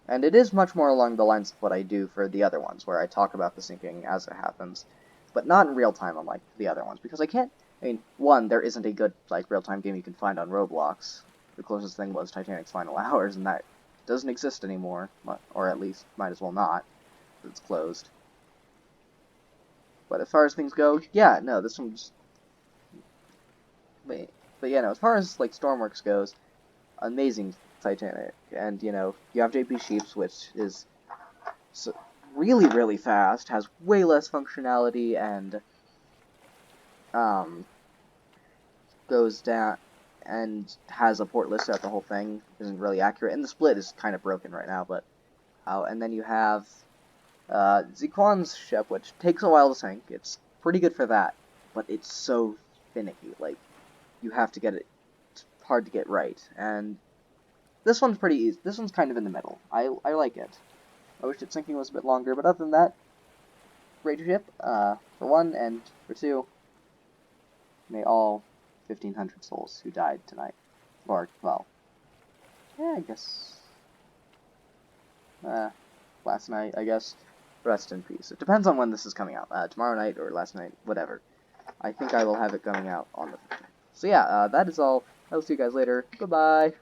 and it is much more along the lines of what I do for the other ones, where I talk about the sinking as it happens, but not in real time unlike the other ones, because I mean, one, there isn't a good, like, real-time game you can find on Roblox. The closest thing was Titanic's Final Hours, and that doesn't exist anymore, or at least might as well not, it's closed. But as far as things go, yeah, no, this one's... But yeah, no, as far as, like, Stormworks goes, amazing Titanic. And, you know, you have JP Sheeps, which is really, really fast, has way less functionality, and, goes down and has a port list throughout the whole thing. Isn't really accurate, and the split is kind of broken right now, but... and then you have Ziquan's ship, which takes a while to sink. It's pretty good for that, but it's so finicky. Like, you have to get it... It's hard to get right, and this one's pretty easy. This one's kind of in the middle. I like it. I wish its sinking was a bit longer, but other than that, great ship, for one, and for two, may all 1,500 souls who died tonight, or, well, yeah, I guess, last night, I guess, rest in peace. It depends on when this is coming out, tomorrow night or last night, whatever. I think I will have it coming out on the 15th. So yeah, that is all. I will see you guys later. Goodbye.